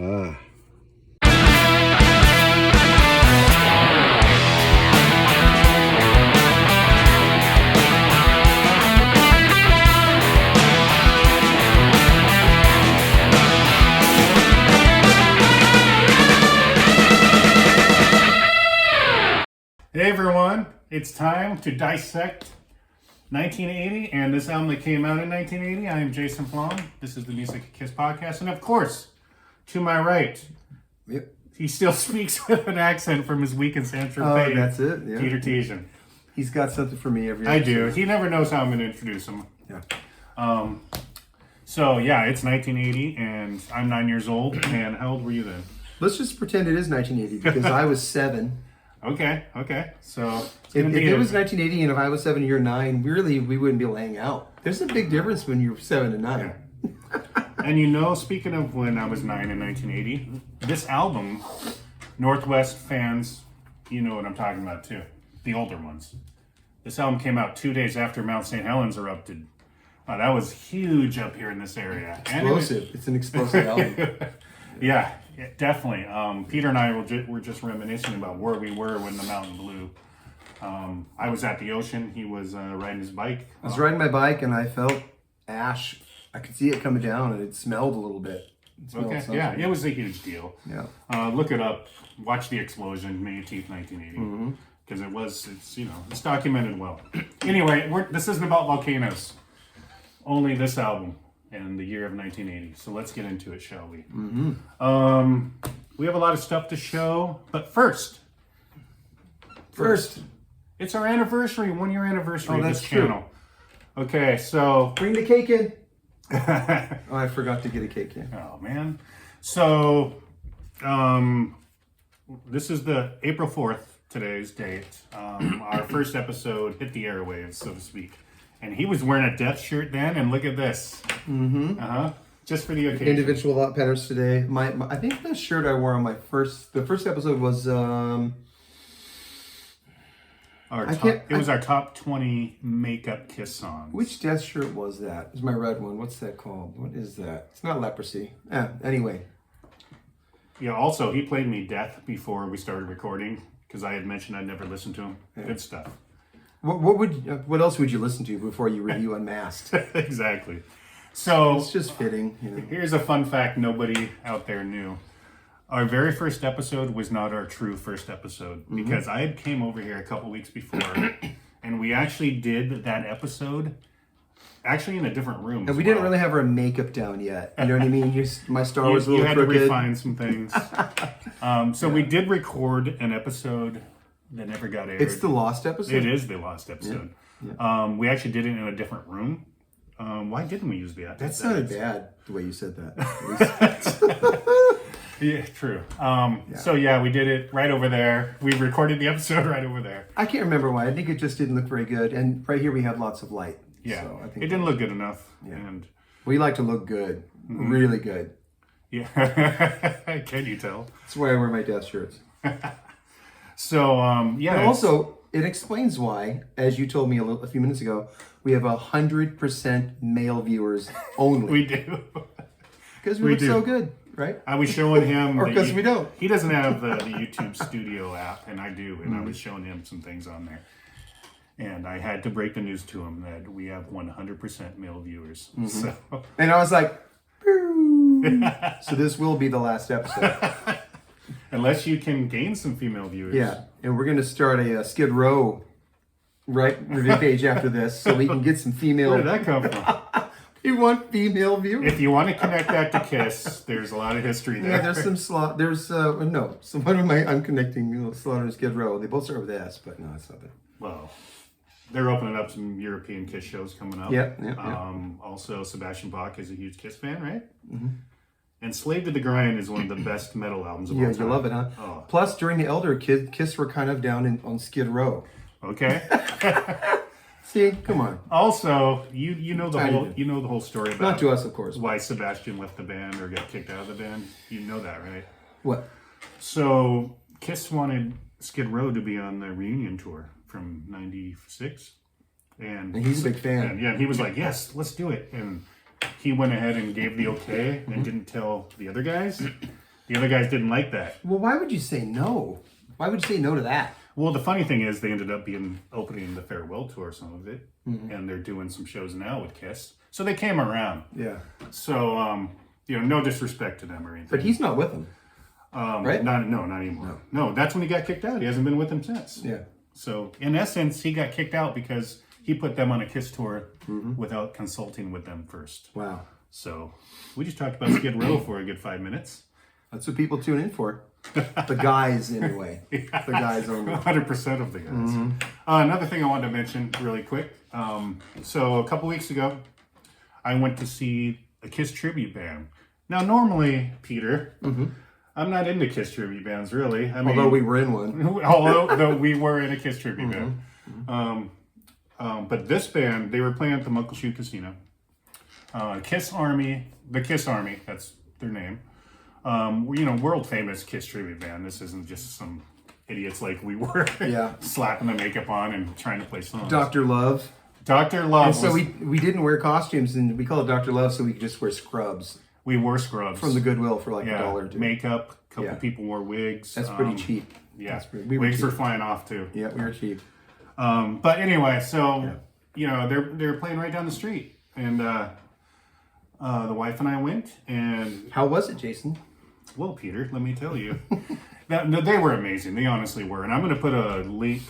Ah. Hey everyone, it's time to dissect 1980 and this album that came out in 1980. I am Jason Flom. This is the Music Kiss podcast, and of course, to my right, he still speaks with an accent from his week in San Tropez. Oh, that's it. Yeah. Peter Tejan. He's got something for me every. I do. He never knows how I'm going to introduce him. Yeah. So yeah, it's 1980, and I'm 9 years old. And how old were you then? Let's just pretend it is 1980 because I was 7. Okay. So If it was 1980 and if I was 7 and you're 9, really we wouldn't be laying out. There's a big difference when you're 7 and 9. Yeah. And you know, speaking of when I was 9 in 1980, this album, Northwest fans, you know what I'm talking about too. The older ones. This album came out 2 days after Mount St. Helens erupted. That was huge up here in this area. Explosive. It's an explosive album. Yeah, definitely. Peter and I were just reminiscing about where we were when the mountain blew. I was at the ocean. He was riding his bike. I was riding my bike and I felt ash. I could see it coming down and it smelled a little bit. Okay, yeah, it was a huge deal. Yeah. Look it up. Watch the explosion, May 18th, 1980. Because it's documented well. Anyway, this isn't about volcanoes. Only this album and the year of 1980. So let's get into it, shall we? We have a lot of stuff to show, but first, it's our anniversary, 1 year anniversary of this channel. Okay, so bring the cake in. Oh, I forgot to get a cake in. Oh man. So this is the April 4th, today's date. Our first episode hit the airwaves, so to speak. And he was wearing a Death shirt then, and look at this. Just for the occasion. Individual lot patterns today. I think the shirt I wore on the first episode was it was our top 20 makeup Kiss songs. Which Death shirt was that? It was my red one. What's that called? What is that? It's not Leprosy. Anyway. Yeah, also, he played me Death before we started recording, because I had mentioned I'd never listened to him. Yeah. Good stuff. What else would you listen to before you review Unmasked? Exactly. So it's just fitting. You know. Here's a fun fact nobody out there knew. Our very first episode was not our true first episode, because I had came over here a couple weeks before, and we actually did that episode actually in a different room. And we didn't really have our makeup down yet. You know what I mean? My star was a little crooked. You had to refine some things. We did record an episode that never got aired. It's the lost episode? It is the lost episode. Yeah. We actually did it in a different room. Why didn't we use the That sounded bad, the way you said that. Yeah, true. So yeah, we did it right over there. We recorded the episode right over there. I can't remember why. I think it just didn't look very good. And right here we had lots of light. Yeah, so I think it didn't look good enough. Yeah. And we like to look good. Really good. Yeah. Can you tell? That's why I wear my Death shirts. So, yeah. And also, it explains why, as you told me a few minutes ago, we have 100% male viewers only. We do. Because we look so good, right? I was showing him... Or because we don't. He doesn't have the YouTube Studio app, and I do. And I was showing him some things on there. And I had to break the news to him that we have 100% male viewers. So. And I was like, so this will be the last episode. Unless you can gain some female viewers. Yeah, and we're going to start a Skid Row review page after this, so we can get some female... Where did that come from? You want female viewers? If you want to connect that to Kiss, there's a lot of history there. Yeah, there's some so what am I'm connecting Slaughter and Skid Row. They both start with S, but no, it's not that. Well, they're opening up some European Kiss shows coming up. Yeah. Also, Sebastian Bach is a huge Kiss fan, right? And Slave to the Grind is one of the best metal albums of all time. Yeah, you love it, huh? Oh. Plus, during the Elder, Kiss were kind of down on Skid Row. Okay. See, come on. Also, you know the whole story about not to us, of course. Why Sebastian left the band or got kicked out of the band. You know that, right? What? So Kiss wanted Skid Row to be on the reunion tour from '96, and he's a big fan. And he was like, "Yes, let's do it." And he went ahead and gave the okay and didn't tell the other guys. The other guys didn't like that. Well, why would you say no? Why would you say no to that? Well, the funny thing is they ended up opening the farewell tour, some of it, and they're doing some shows now with Kiss. So they came around. Yeah. So, no disrespect to them or anything. But he's not with them. Right? Not anymore. No, that's when he got kicked out. He hasn't been with them since. Yeah. So, in essence, he got kicked out because he put them on a Kiss tour without consulting with them first. Wow. So, we just talked about Skid Row for a good 5 minutes. That's what people tune in for. The guys, anyway. The guys only. 100% of the guys. Another thing I wanted to mention really quick. So, a couple weeks ago, I went to see a Kiss tribute band. Now, normally, Peter, I'm not into Kiss tribute bands, really. I mean, Although we were in one. Although we were in a Kiss tribute band. But this band, they were playing at the Muckleshoot Casino. The Kiss Army, that's their name. World famous Kiss tribute band. This isn't just some idiots like we were slapping the makeup on and trying to play songs. Dr. Love. Dr. Love. And so we didn't wear costumes, and we call it Dr. Love so we could just wear scrubs. We wore scrubs. From the Goodwill for like $1 or $2. Makeup. A couple people wore wigs. That's pretty cheap. Yeah. Wigs were flying off too. Yeah, we were cheap. But anyway, so, they're playing right down the street. And the wife and I went. And how was it, Jason? Well, Peter, let me tell you. No, they were amazing. They honestly were. And I'm going to put a link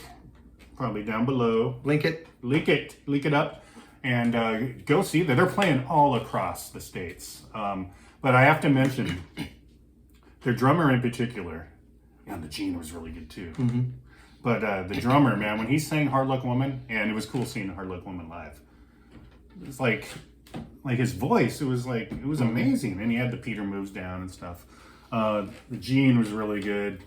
probably down below. Link it up. And go see that. They're playing all across the states. But I have to mention, their drummer in particular, and the Gene was really good too. But the drummer, man, when he sang Hard Luck Woman, and it was cool seeing Hard Luck Woman live. It was like his voice, it was amazing. And he had the Peter moves down and stuff. The Gene was really good,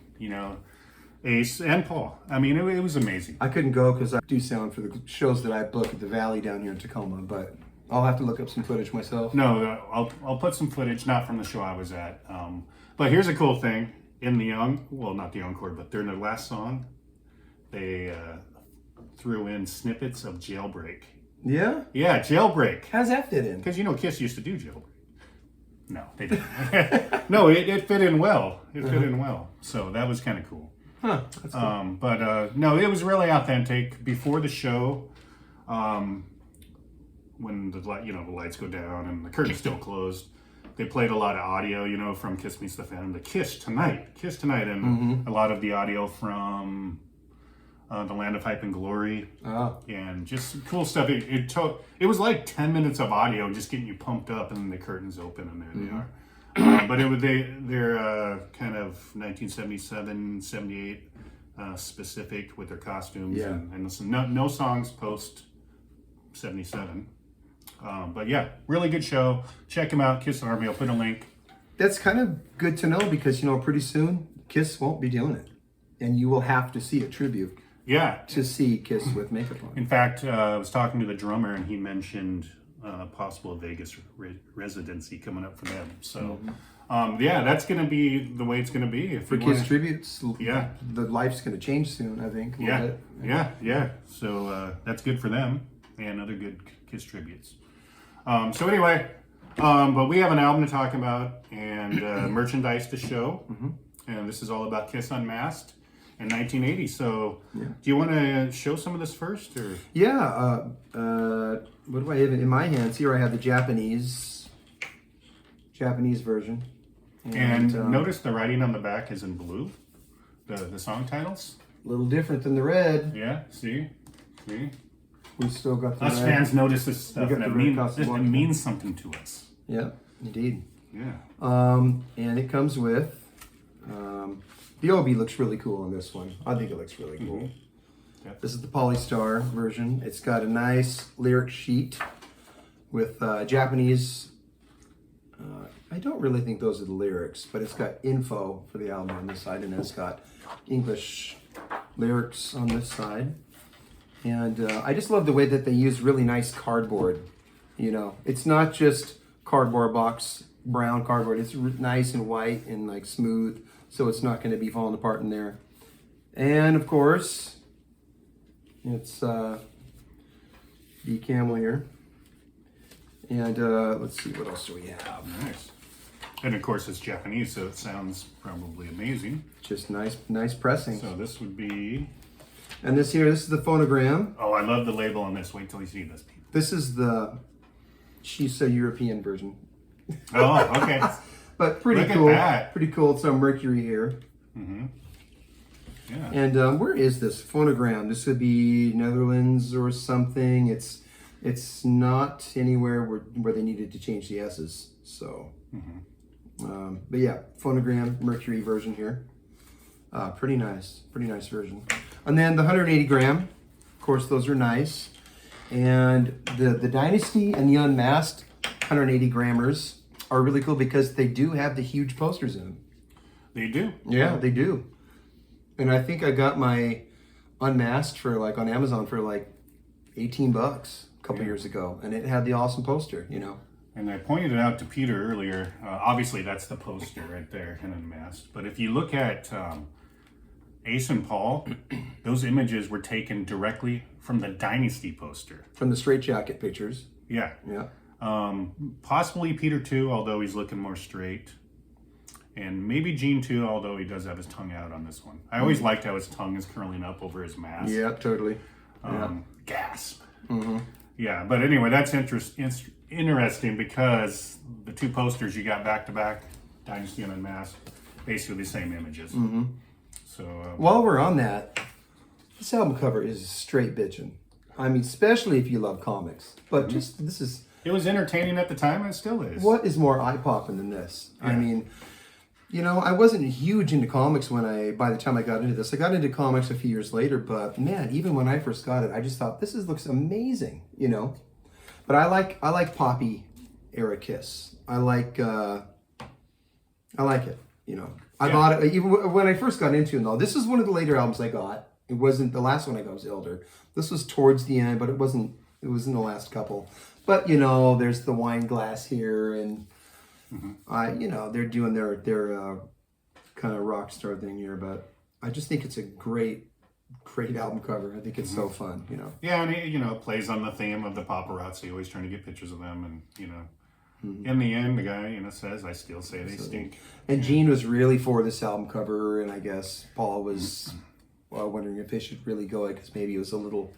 Ace and Paul. I mean, it was amazing. I couldn't go because I do sound for the shows that I book at the Valley down here in Tacoma, but I'll have to look up some footage myself. No, I'll put some footage, not from the show I was at. But here's a cool thing. In the not the encore, but during the last song, they threw in snippets of Jailbreak. Yeah? Yeah, Jailbreak. How's that fit in? Because, Kiss used to do Jailbreak. No, they didn't. No, it fit in well. It fit in well. So that was kind of cool. Huh, that's cool. But no, it was really authentic. Before the show, when the lights go down and the curtain's still closed, they played a lot of audio, from Kiss Meets the Phantom, the Kiss Tonight, and a lot of the audio from The Land of Hype and Glory, and just cool stuff. It was like 10 minutes of audio just getting you pumped up, and then the curtains open, and there they are. But they're kind of 1977, 78 specific with their costumes, and listen, no songs post 77. But yeah, really good show. Check them out, Kiss Army. I'll put a link. That's kind of good to know because, pretty soon Kiss won't be doing it. And you will have to see a tribute. Yeah. To see Kiss with makeup on. In fact, I was talking to the drummer and he mentioned possible Vegas residency coming up for them. So, that's going to be the way it's going to be. For Kiss tributes, the life's going to change soon, I think. A little bit. So that's good for them and other good Kiss tributes. So anyway, but we have an album to talk about and merchandise to show. And this is all about Kiss Unmasked in 1980. So do you want to show some of this first? Or? Yeah. What do I have in my hands? Here I have the Japanese version. And notice the writing on the back is in blue, the song titles. A little different than the red. Yeah, see? We still got the Us red. Fans notice this stuff, and it means something to us. Yeah, indeed. Yeah. And it comes with, the Obi looks really cool on this one. I think it looks really cool. This is the Polystar version. It's got a nice lyric sheet with Japanese, I don't really think those are the lyrics, but it's got info for the album on this side, and it's got English lyrics on this side. And I just love the way that they use really nice cardboard. It's not just cardboard box, brown cardboard. It's nice and white and like smooth, so it's not going to be falling apart in there. And of course, it's the camel here. And let's see, what else do we have? Nice. And of course, it's Japanese, so it sounds probably amazing. Just nice pressing. So this would be... And this is the phonogram. Oh, I love the label on this. Wait till you see this. This is the Shisa European version. Oh, okay. But pretty Look cool. at that. Pretty cool. It's on Mercury here. Mm-hmm. Yeah. And where is this phonogram? This would be Netherlands or something. It's not anywhere where they needed to change the S's. So, but yeah, phonogram Mercury version here. Pretty nice version. And then the 180 gram, of course, those are nice. And the Dynasty and the Unmasked 180 grammars are really cool because they do have the huge posters in them. They do? Yeah, they do. And I think I got my Unmasked for like on Amazon for like $18 a couple years ago, and it had the awesome poster, you know. And I pointed it out to Peter earlier. Obviously, that's the poster right there, and Unmasked. But if you look at Ace and Paul, those images were taken directly from the Dynasty poster. From the straight jacket pictures. Yeah. Yeah. Possibly Peter too, although he's looking more straight. And maybe Gene too, although he does have his tongue out on this one. I always liked how his tongue is curling up over his mask. Yeah, totally. Gasp. Yeah, but anyway, that's interesting because the two posters you got back to back, Dynasty and Unmasked, basically the same images. So while we're on that, this album cover is straight bitchin'. I mean, especially if you love comics. But just it was entertaining at the time, and it still is. What is more eye-popping than this? Yeah. I mean, you know, I wasn't huge into comics by the time I got into this. I got into comics a few years later, but man, even when I first got it, I just thought looks amazing, you know. But I like Poppy era Kiss. I like it, you know. I bought it even when I first got into it. Though this is one of the later albums I got. It wasn't the last one I got was Elder. This was towards the end, but it wasn't. It was in the last couple. But you know, there's the wine glass here, and you know, they're doing their kind of rock star thing here. But I just think it's a great album cover. I think it's so fun, you know. Yeah, and it, you know, plays on the theme of the paparazzi, always trying to get pictures of them, and you know. In the end, the guy, you know, says, "I still say they stink." And Gene was really for this album cover, and I guess Paul was wondering if they should really go it because maybe it was a little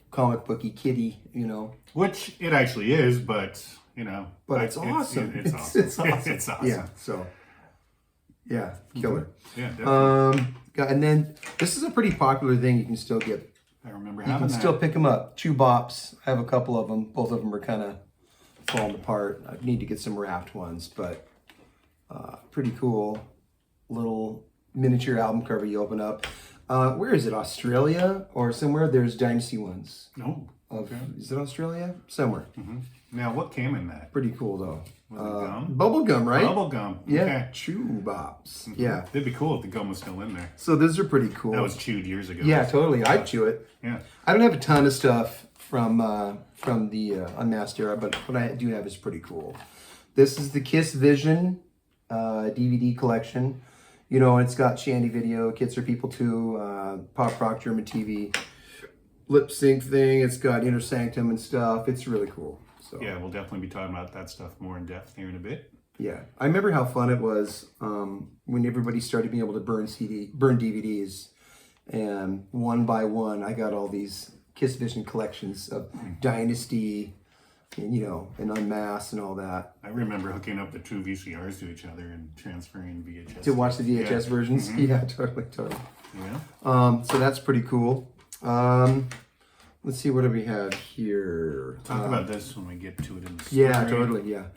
comic booky kiddie, you know. Which it actually is, but you know, but it's awesome. It's awesome. It's awesome. It's awesome. Yeah. So, yeah, killer. Yeah. Definitely. And then this is a pretty popular thing. You can still get. I remember You having can still pick them up. Chew Bops. I have a couple of them. Both of them are kind of falling apart. I need to get some wrapped ones, but pretty cool little miniature album cover you open up. Where is it? Australia or somewhere? There's Dynasty ones. No. Okay. Is it Australia? Somewhere. Now, what came in that? Pretty cool though. Was it gum? Bubble gum, right? Bubble gum. Yeah. Okay. Chew Bops. Yeah. It'd be cool if the gum was still in there. So those are pretty cool. That was chewed years ago. Yeah, totally. I'd chew it. Yeah. I don't have a ton of stuff from the Unmasked era, but what I do have is pretty cool. This is the Kiss Vision DVD collection. You know, it's got Shandy Video, Kids for People 2, Pop Rock German TV, lip sync thing. It's got Inner Sanctum and stuff. It's really cool. So Yeah, we'll definitely be talking about that stuff more in depth here in a bit. yeah, I remember how fun it was when everybody started being able to burn DVDs, and one by one, I got all these Kiss Vision collections of Dynasty, and you know, and Unmasked and all that. I remember hooking up the two VCRs to each other and transferring VHS. To watch the VHS versions? Yeah, totally. Yeah. So that's pretty cool. Let's see, what do we have here? Talk about this when we get to it in the story. Yeah, totally, yeah.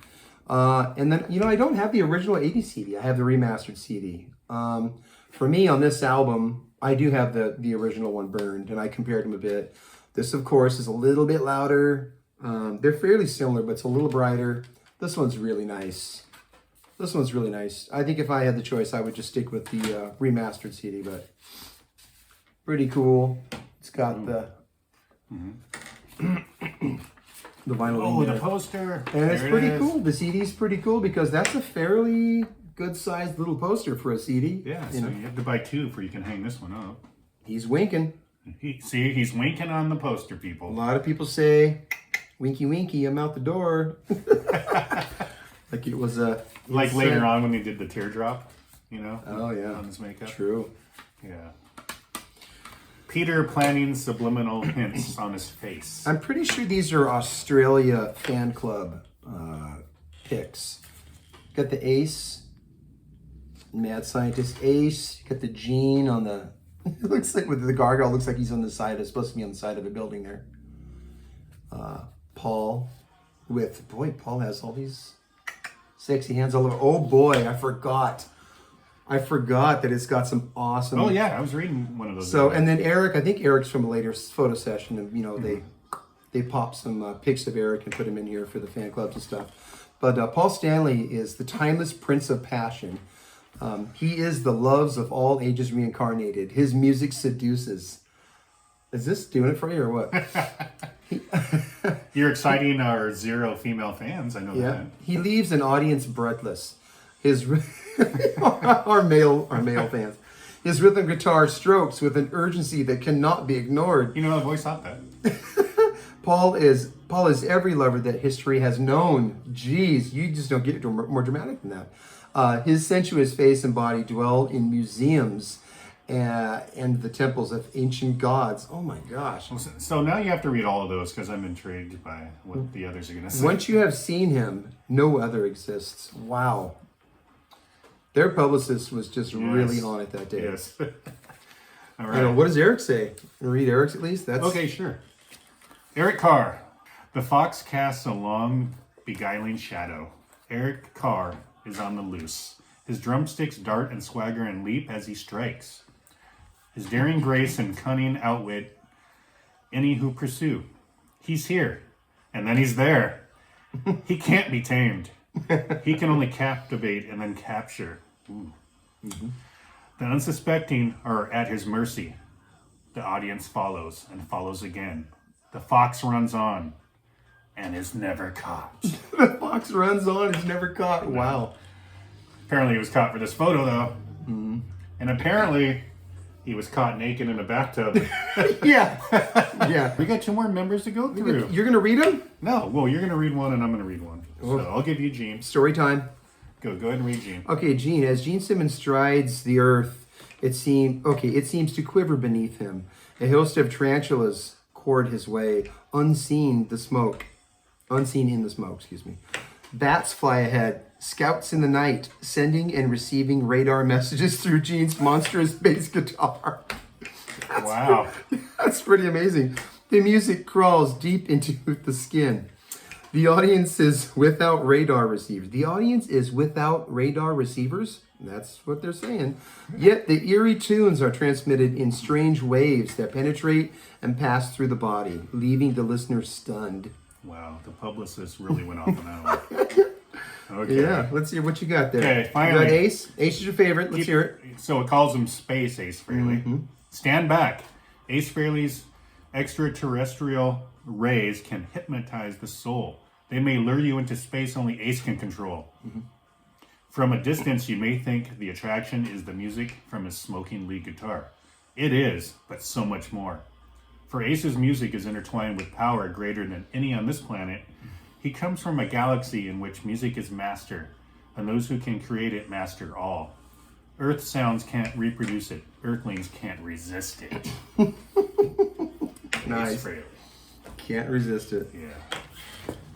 And then, you know, I don't have the original 80 CD. I have the remastered CD. For me, on this album, I do have the original one burned, and I compared them a bit. This, of course, is a little bit louder. They're fairly similar, but it's a little brighter. This one's really nice. I think if I had the choice, I would just stick with the remastered CD, but pretty cool. It's got the vinyl. Oh, the poster. And it's pretty cool. The CD's pretty cool because that's a fairly good-sized little poster for a CD. Yeah, so you have to buy two before you can hang this one up. He's winking. He's winking on the poster, people. A lot of people say, winky, winky, I'm out the door. Like it was a... Like later on when they did the teardrop, you know? Oh, yeah. On his makeup. True. Yeah. Peter planting subliminal hints on his face. I'm pretty sure these are Australia fan club pics. Got the Ace, Mad Scientist Ace. Got the Gene on the... It looks like with the gargoyle, looks like he's on the side. It's supposed to be on the side of a building there. Paul with... Boy, Paul has all these sexy hands all over. Oh boy, I forgot that it's got some awesome... Oh yeah, I was reading one of those. So, and then Eric, I think Eric's from a later photo session, and you know, they popped some pics of Eric and put him in here for the fan clubs and stuff. But Paul Stanley is the timeless prince of passion. He is the loves of all ages reincarnated. His music seduces. Is this doing it for you or what? You're exciting our 0 female fans, I know that. He leaves an audience breathless. His our male fans. His rhythm guitar strokes with an urgency that cannot be ignored. You know, I've always thought that. Paul is every lover that history has known. Jeez, you just don't get more dramatic than that. His sensuous face and body dwell in museums and the temples of ancient gods. Oh my gosh. So now you have to read all of those because I'm intrigued by what the others are going to say. Once you have seen him, no other exists. Wow. Their publicist was just really on it that day. Yes. All right. You know, what does Eric say? Read Eric's at least? That's Okay, sure. Eric Carr. The fox casts a long, beguiling shadow. Eric Carr is on the loose. His drumsticks dart and swagger and leap as he strikes. His daring grace and cunning outwit any who pursue. He's here, and then he's there. He can't be tamed. He can only captivate and then capture. Mm-hmm. The unsuspecting are at his mercy. The audience follows and follows again. The fox runs on and is never caught. The fox runs on, is never caught. Wow. Apparently he was caught for this photo though. Mm-hmm. And apparently he was caught naked in a bathtub. Yeah. We got 2 more members to go through. You're going to read them? No. Well, you're going to read one and I'm going to read one. So I'll give you Gene. Story time. Go ahead and read Gene. Okay, Gene. As Gene Simmons strides the earth, it seems to quiver beneath him. A host of tarantulas cord his way, unseen in the smoke, excuse me. Bats fly ahead, scouts in the night, sending and receiving radar messages through Gene's monstrous bass guitar. Wow. That's pretty amazing. The music crawls deep into the skin. The audience is without radar receivers. The audience is without radar receivers? That's what they're saying. Yet the eerie tunes are transmitted in strange waves that penetrate and pass through the body, leaving the listener stunned. Wow, the publicist really went off on that one. Okay. Yeah, let's see what you got there. Okay, finally. You got Ace? Ace is your favorite. Let's hear it. So it calls him Space Ace Frehley. Mm-hmm. Stand back. Ace Frehley's extraterrestrial rays can hypnotize the soul. They may lure you into space only Ace can control. Mm-hmm. From a distance, you may think the attraction is the music from his smoking lead guitar. It is, but so much more. For Ace's music is intertwined with power greater than any on this planet. He comes from a galaxy in which music is master, and those who can create it master all. Earth sounds can't reproduce it. Earthlings can't resist it. Nice. Can't resist it. Yeah.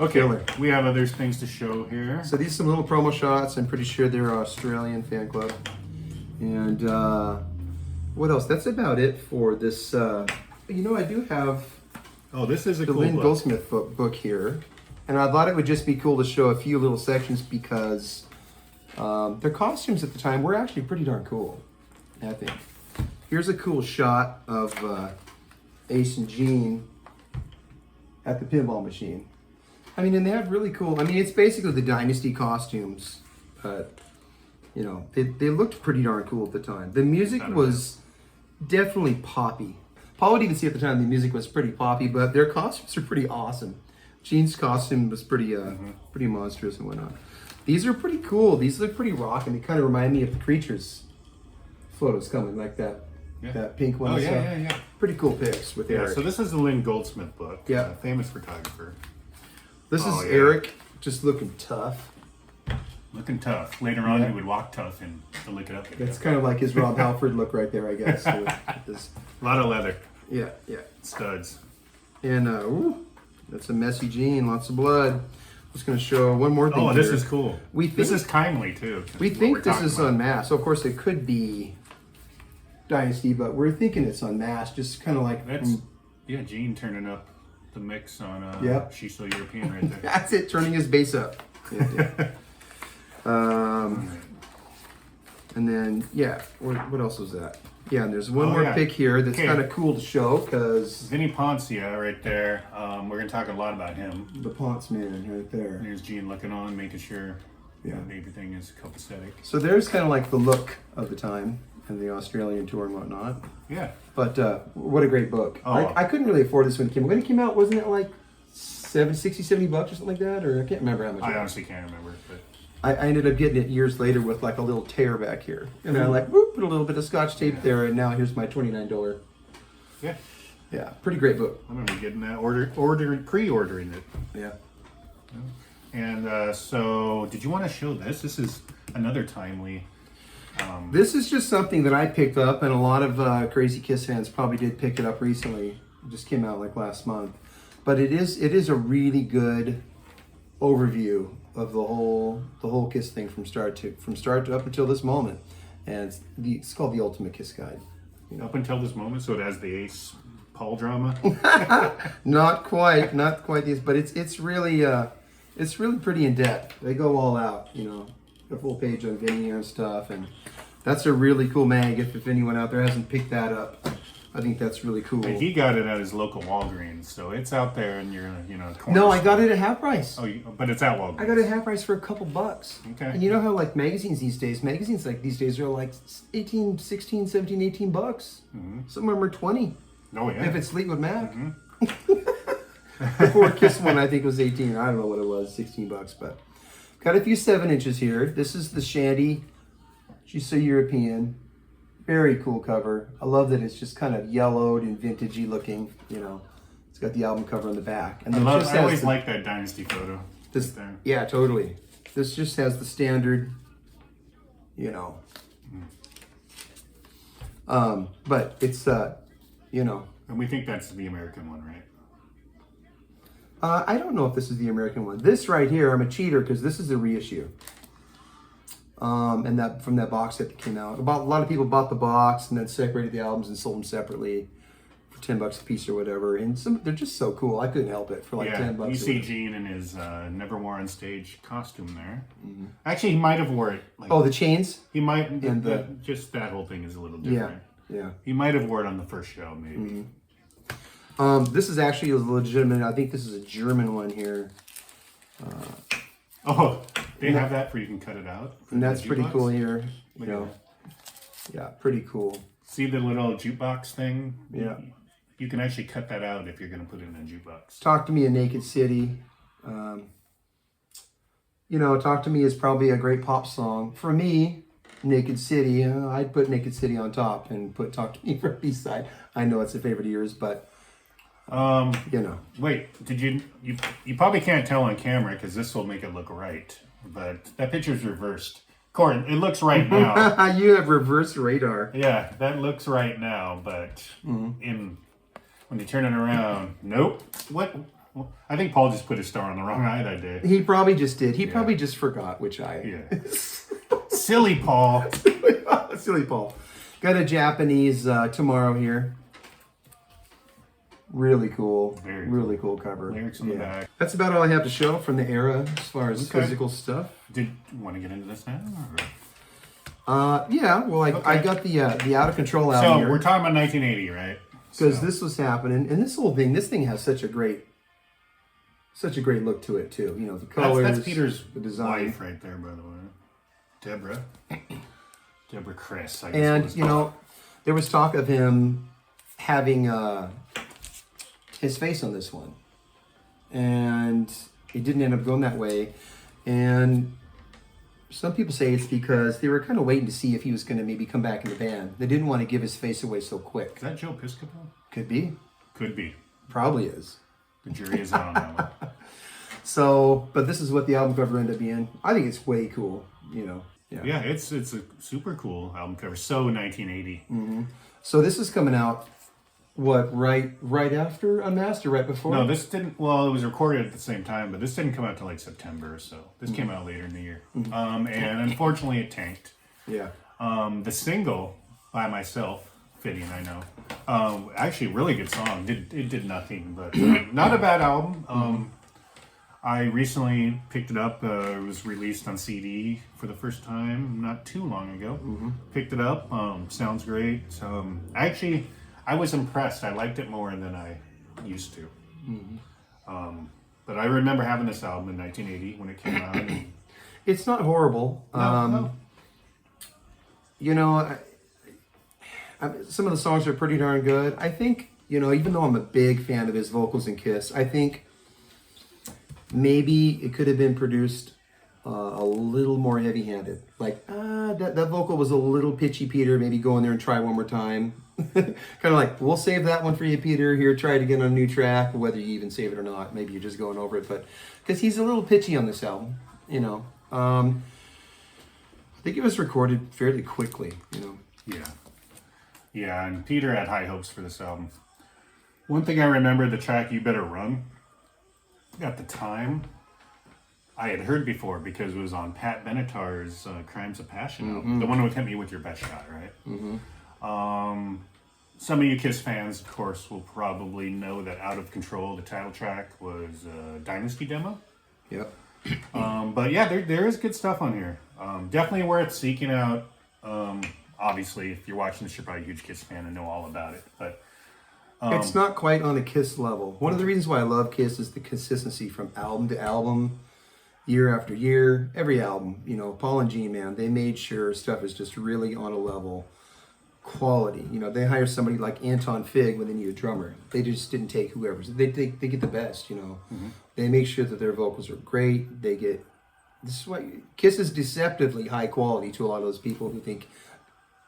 Okay, we have other things to show here. So these are some little promo shots. I'm pretty sure they're Australian fan club. And what else? That's about it for this. I do have this is a the cool Lynn book. Goldsmith book here. And I thought it would just be cool to show a few little sections because their costumes at the time were actually pretty darn cool, I think. Here's a cool shot of Ace and Gene at the pinball machine. I mean, and they have really cool, it's basically the Dynasty costumes, but, they looked pretty darn cool at the time. The music was definitely poppy. Paul would even see at the time the music was pretty poppy, but their costumes are pretty awesome. Gene's costume was pretty monstrous and whatnot. These are pretty cool. These look pretty rocking. They kind of remind me of the Creatures photos coming, like that pink one. Oh, yeah. Pretty cool pics with Eric. So this is the Lynn Goldsmith book. Yeah. Famous photographer. This is Eric just looking tough. Looking tough. Later on, he would walk tough and lick it up. That's kind of like his Rob Halford look right there, I guess. A lot of leather. Yeah. Studs. And ooh, that's a messy jean, lots of blood. I'm just going to show one more thing. Oh, this here. is cool. This is timely too. We think this is Unmasked. So of course it could be Dynasty, but we're thinking it's Unmasked. Just kind of like that's Gene turning up the mix on She's So European right there. That's it, turning his bass up. And then what else was that? Yeah, and there's one more pick here that's kind of cool to show because Vini Poncia right there. We're gonna talk a lot about him. The Ponce man right there. There's Gene looking on, making sure everything is copacetic. So there's kind of like the look of the time and the Australian tour and whatnot. Yeah. But what a great book. Oh. I couldn't really afford this when it came out. When it came out, wasn't it like $60-$70 or something like that? Or I can't remember how much. I honestly can't remember. But I ended up getting it years later with like a little tear back here. And I like, whoop, put a little bit of Scotch tape there, and now here's my $29. Yeah. Yeah, pretty great book. I remember getting that, pre-ordering it. Yeah. And so, did you want to show this? This is another timely. This is just something that I picked up, and a lot of Crazy Kiss fans probably did pick it up recently. It just came out like last month. But it is a really good overview of the whole Kiss thing from start to up until this moment, and it's called the Ultimate Kiss Guide. You know? Up until this moment, so it has the Ace Paul drama. not quite this, but it's really pretty in depth. They go all out, you know, a full page on Vinny and stuff, and that's a really cool mag. If anyone out there hasn't picked that up, I think that's really cool. And he got it at his local Walgreens, so it's out there in your, corner. No, I got it at half price. Oh, but it's at Walgreens. I got it at half price for a couple bucks. Okay. And you know how like magazines like these days are like 18, 16, 17, 18 bucks. Mm-hmm. Some of them are 20. Oh yeah. If it's Fleetwood Mac. Mm-hmm. Before Kiss one, I think it was 18. I don't know what it was, 16 bucks, but got a few 7-inches here. This is the Shandy. She's so European. Very cool cover. I love that it's just kind of yellowed and vintagey looking. You know, it's got the album cover on the back. And then I always like that Dynasty photo. This, there. Yeah, totally. This just has the standard, you know. But it's, you know. And we think that's the American one, right? I don't know if this is the American one. This right here, I'm a cheater because this is a reissue. And that from that box set that came out. A lot of people bought the box and then separated the albums and sold them separately for $10 a piece or whatever. And they're just so cool. I couldn't help it for like $10. You see Gene in his Never Wore on Stage costume there. Mm-hmm. Actually, he might have wore it. Like, the chains? He might. And just that whole thing is a little different. Yeah. He might have wore it on the first show, maybe. Mm-hmm. This is actually a legitimate. I think this is a German one here. They have that where you can cut it out. And that's pretty cool here. You know, yeah, pretty cool. See the little jukebox thing? Yeah. You can actually cut that out if you're going to put it in a jukebox. Talk to Me, a Naked City. You know, Talk to Me is probably a great pop song. For me, Naked City, I'd put Naked City on top and put Talk to Me for B-side. I know it's a favorite of yours, but you know. Wait, did you probably can't tell on camera because this will make it look right, but that picture's reversed. Carr, it looks right now. You have reverse radar. Yeah, that looks right now, but when you turn it around, nope. What? I think Paul just put his star on the wrong eye that day. He probably just did. He probably just forgot which eye. Yeah. Silly Paul. Silly Paul. Got a Japanese Tomorrow here. Really cool. Really cool cover. Lyrics on the back. That's about all I have to show from the era as far as physical stuff. Did you want to get into this now? Yeah. Well, I got the Out of Control album here. So we're talking about 1980, right? Because this was happening, and this thing has such a great look to it too. You know, the colors. That's Peter's the design. wife right there, by the way. Deborah Chris. I guess. And you know, there was talk of him having his face on this one, and it didn't end up going that way. And some people say it's because they were kind of waiting to see if he was going to maybe come back in the band. They didn't want to give his face away so quick. Is that Joe Piscopo? Could be. Could be. Probably is. The jury is out on that So, but this is what the album cover ended up being. I think it's way cool, you know. Yeah, it's a super cool album cover. So 1980. So this is coming out, what, right after Unmasked or right before? No, this didn't. Well, it was recorded at the same time, but this didn't come out till like September or so. This came out later in the year, and unfortunately, it tanked. Yeah. The single by myself, fitting, I know. Actually, really good song. It did nothing, but not a bad album. I recently picked it up. It was released on CD for the first time not too long ago. Picked it up. Sounds great. Actually, I was impressed. I liked it more than I used to. But I remember having this album in 1980 when it came out. It's not horrible. No. You know, some of the songs are pretty darn good. I think, you know, even though I'm a big fan of his vocals in Kiss, I think maybe it could have been produced a little more heavy-handed. Like, that vocal was a little pitchy, Peter. Maybe go in there and try one more time. Kind of like, we'll save that one for you, Peter. Here, try it again on a new track, whether you even save it or not. Maybe you're just going over it. But because he's a little pitchy on this album, you know. I think it was recorded fairly quickly, you know. Yeah, and Peter had high hopes for this album. One thing I remember, the track "You Better Run," at the time, I had heard before because it was on Pat Benatar's Crimes of Passion album. The one with Hit Me With Your Best Shot, right? Some of you Kiss fans, of course, will probably know that Out of Control, the title track, was a Dynasty demo. Yep. But yeah, there is good stuff on here. Definitely worth seeking out. Obviously, if you're watching this, you're probably a huge Kiss fan and know all about it. But it's not quite on a Kiss level. One of the reasons why I love Kiss is the consistency from album to album, year after year. Every album, you know, Paul and Gene, man, they made sure stuff is just really on a level. Quality, you know, they hire somebody like Anton Fig when they need a drummer. They just didn't take whoever's. They get the best, you know. They make sure that their vocals are great. They get. This is why Kiss is deceptively high quality to a lot of those people who think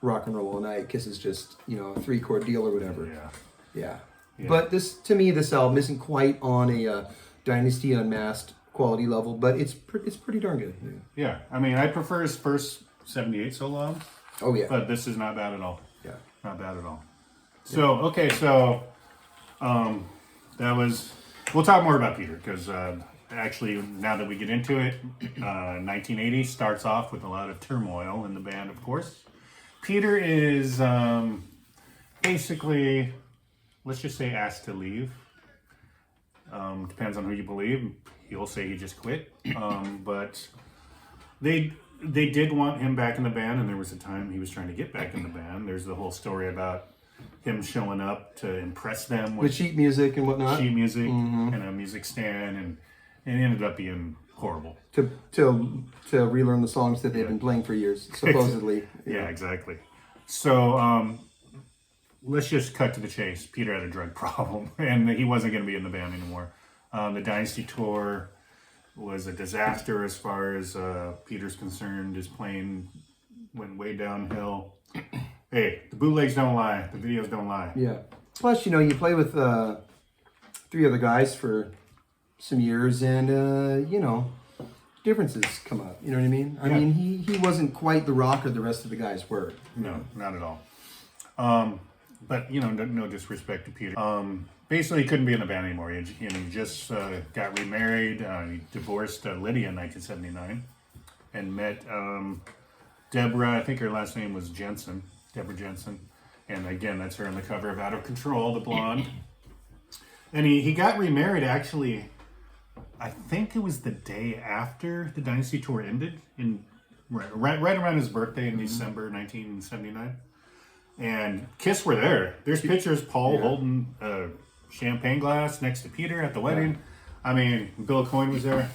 rock and roll all night. Kiss is just, you know, a 3-chord deal or whatever. Yeah. But this, to me, this album isn't quite on a Dynasty Unmasked quality level, but it's pretty darn good. Yeah, I mean, I prefer his first 78 solo album. Oh yeah. But this is not bad at all. Yeah. Not bad at all. So, okay, so that was, we'll talk more about Peter because actually, now that we get into it, 1980 starts off with a lot of turmoil in the band, of course. Peter is basically, let's just say, asked to leave. Depends on who you believe. He'll say he just quit. But they did want him back in the band, and there was a time he was trying to get back in the band. There's the whole story about him showing up to impress them with sheet music and whatnot. Sheet music and a music stand, and it ended up being horrible. To relearn the songs that they've been playing for years, supposedly. Yeah, exactly. So let's just cut to the chase. Peter had a drug problem, and he wasn't going to be in the band anymore. The Dynasty tour was a disaster as far as Peter's concerned. His playing went way downhill. Hey, the bootlegs don't lie. The videos don't lie. Yeah. Plus, you know, you play with 3 other guys for some years, and you know, differences come up. You know what I mean? I mean, he wasn't quite the rocker the rest of the guys were. No, not at all. But you know, no disrespect to Peter. Basically, he couldn't be in the band anymore. He just got remarried. He divorced Lydia in 1979, and met Deborah. I think her last name was Jensen. Deborah Jensen. And again, that's her on the cover of Out of Control, the blonde. And he got remarried, actually, I think it was the day after the Dynasty tour ended, right around his birthday in December 1979. And Kiss were there. There's pictures, Paul holding a champagne glass next to Peter at the wedding. I mean, Bill Coyne was there.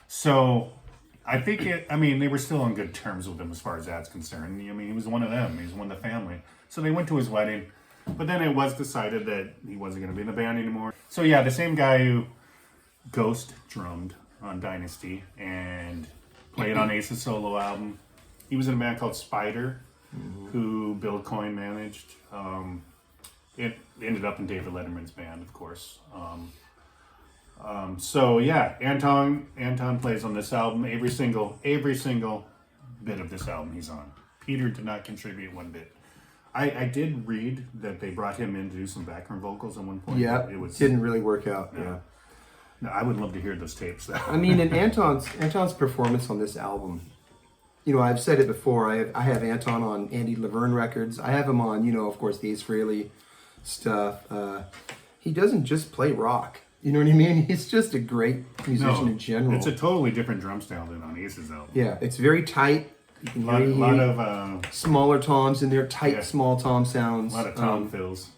So I think they were still on good terms with him as far as that's concerned. I mean, he was one of them. He was one of the family. So they went to his wedding. But then it was decided that he wasn't going to be in the band anymore. So yeah, the same guy who ghost drummed on Dynasty and played on Ace's solo album. He was in a band called Spider, who Bill Coyne managed. It ended up in David Letterman's band, of course. So yeah, Anton plays on this album. Every single bit of this album he's on. Peter did not contribute one bit. I did read that they brought him in to do some background vocals at one point. Yeah, it was didn't really work out. No. Yeah. No, I would love to hear those tapes though. I mean, and Anton's performance on this album, you know, I've said it before. I have Anton on Andy Laverne records. I have him on, you know, of course, the Ace Frehley stuff. He doesn't just play rock. You know what I mean? He's just a great musician in general. It's a totally different drum style than on Ace's album. Yeah, it's very tight. You can hear A lot of smaller toms in there, tight, small tom sounds. A lot of tom fills.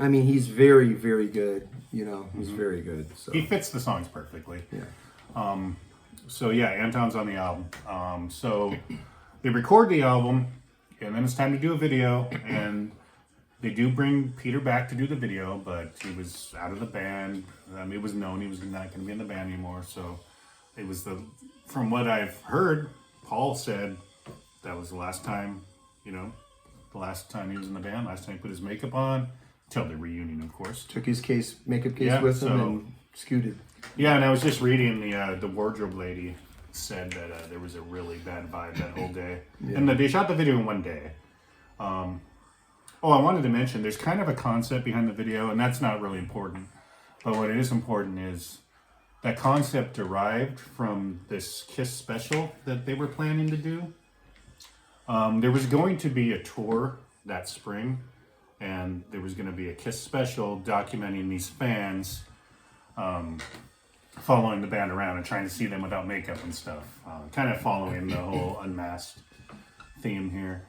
I mean, he's very, very good. You know, he's very good. So He fits the songs perfectly. yeah. So yeah, Anton's on the album. So they record the album, and then it's time to do a video, and they do bring Peter back to do the video, but he was out of the band. It was known he was not going to be in the band anymore. So it was from what I've heard, Paul said that was the last time, you know, the last time he was in the band, last time he put his makeup on, till the reunion, of course. Took his makeup case with him and scooted. Yeah, and I was just reading the wardrobe lady said that there was a really bad vibe that whole day, and that they shot the video in one day. I wanted to mention there's kind of a concept behind the video, and that's not really important. But what is important is that concept derived from this Kiss special that they were planning to do. There was going to be a tour that spring, and there was going to be a Kiss special documenting these fans following the band around and trying to see them without makeup and stuff. Kind of following the whole Unmasked theme here.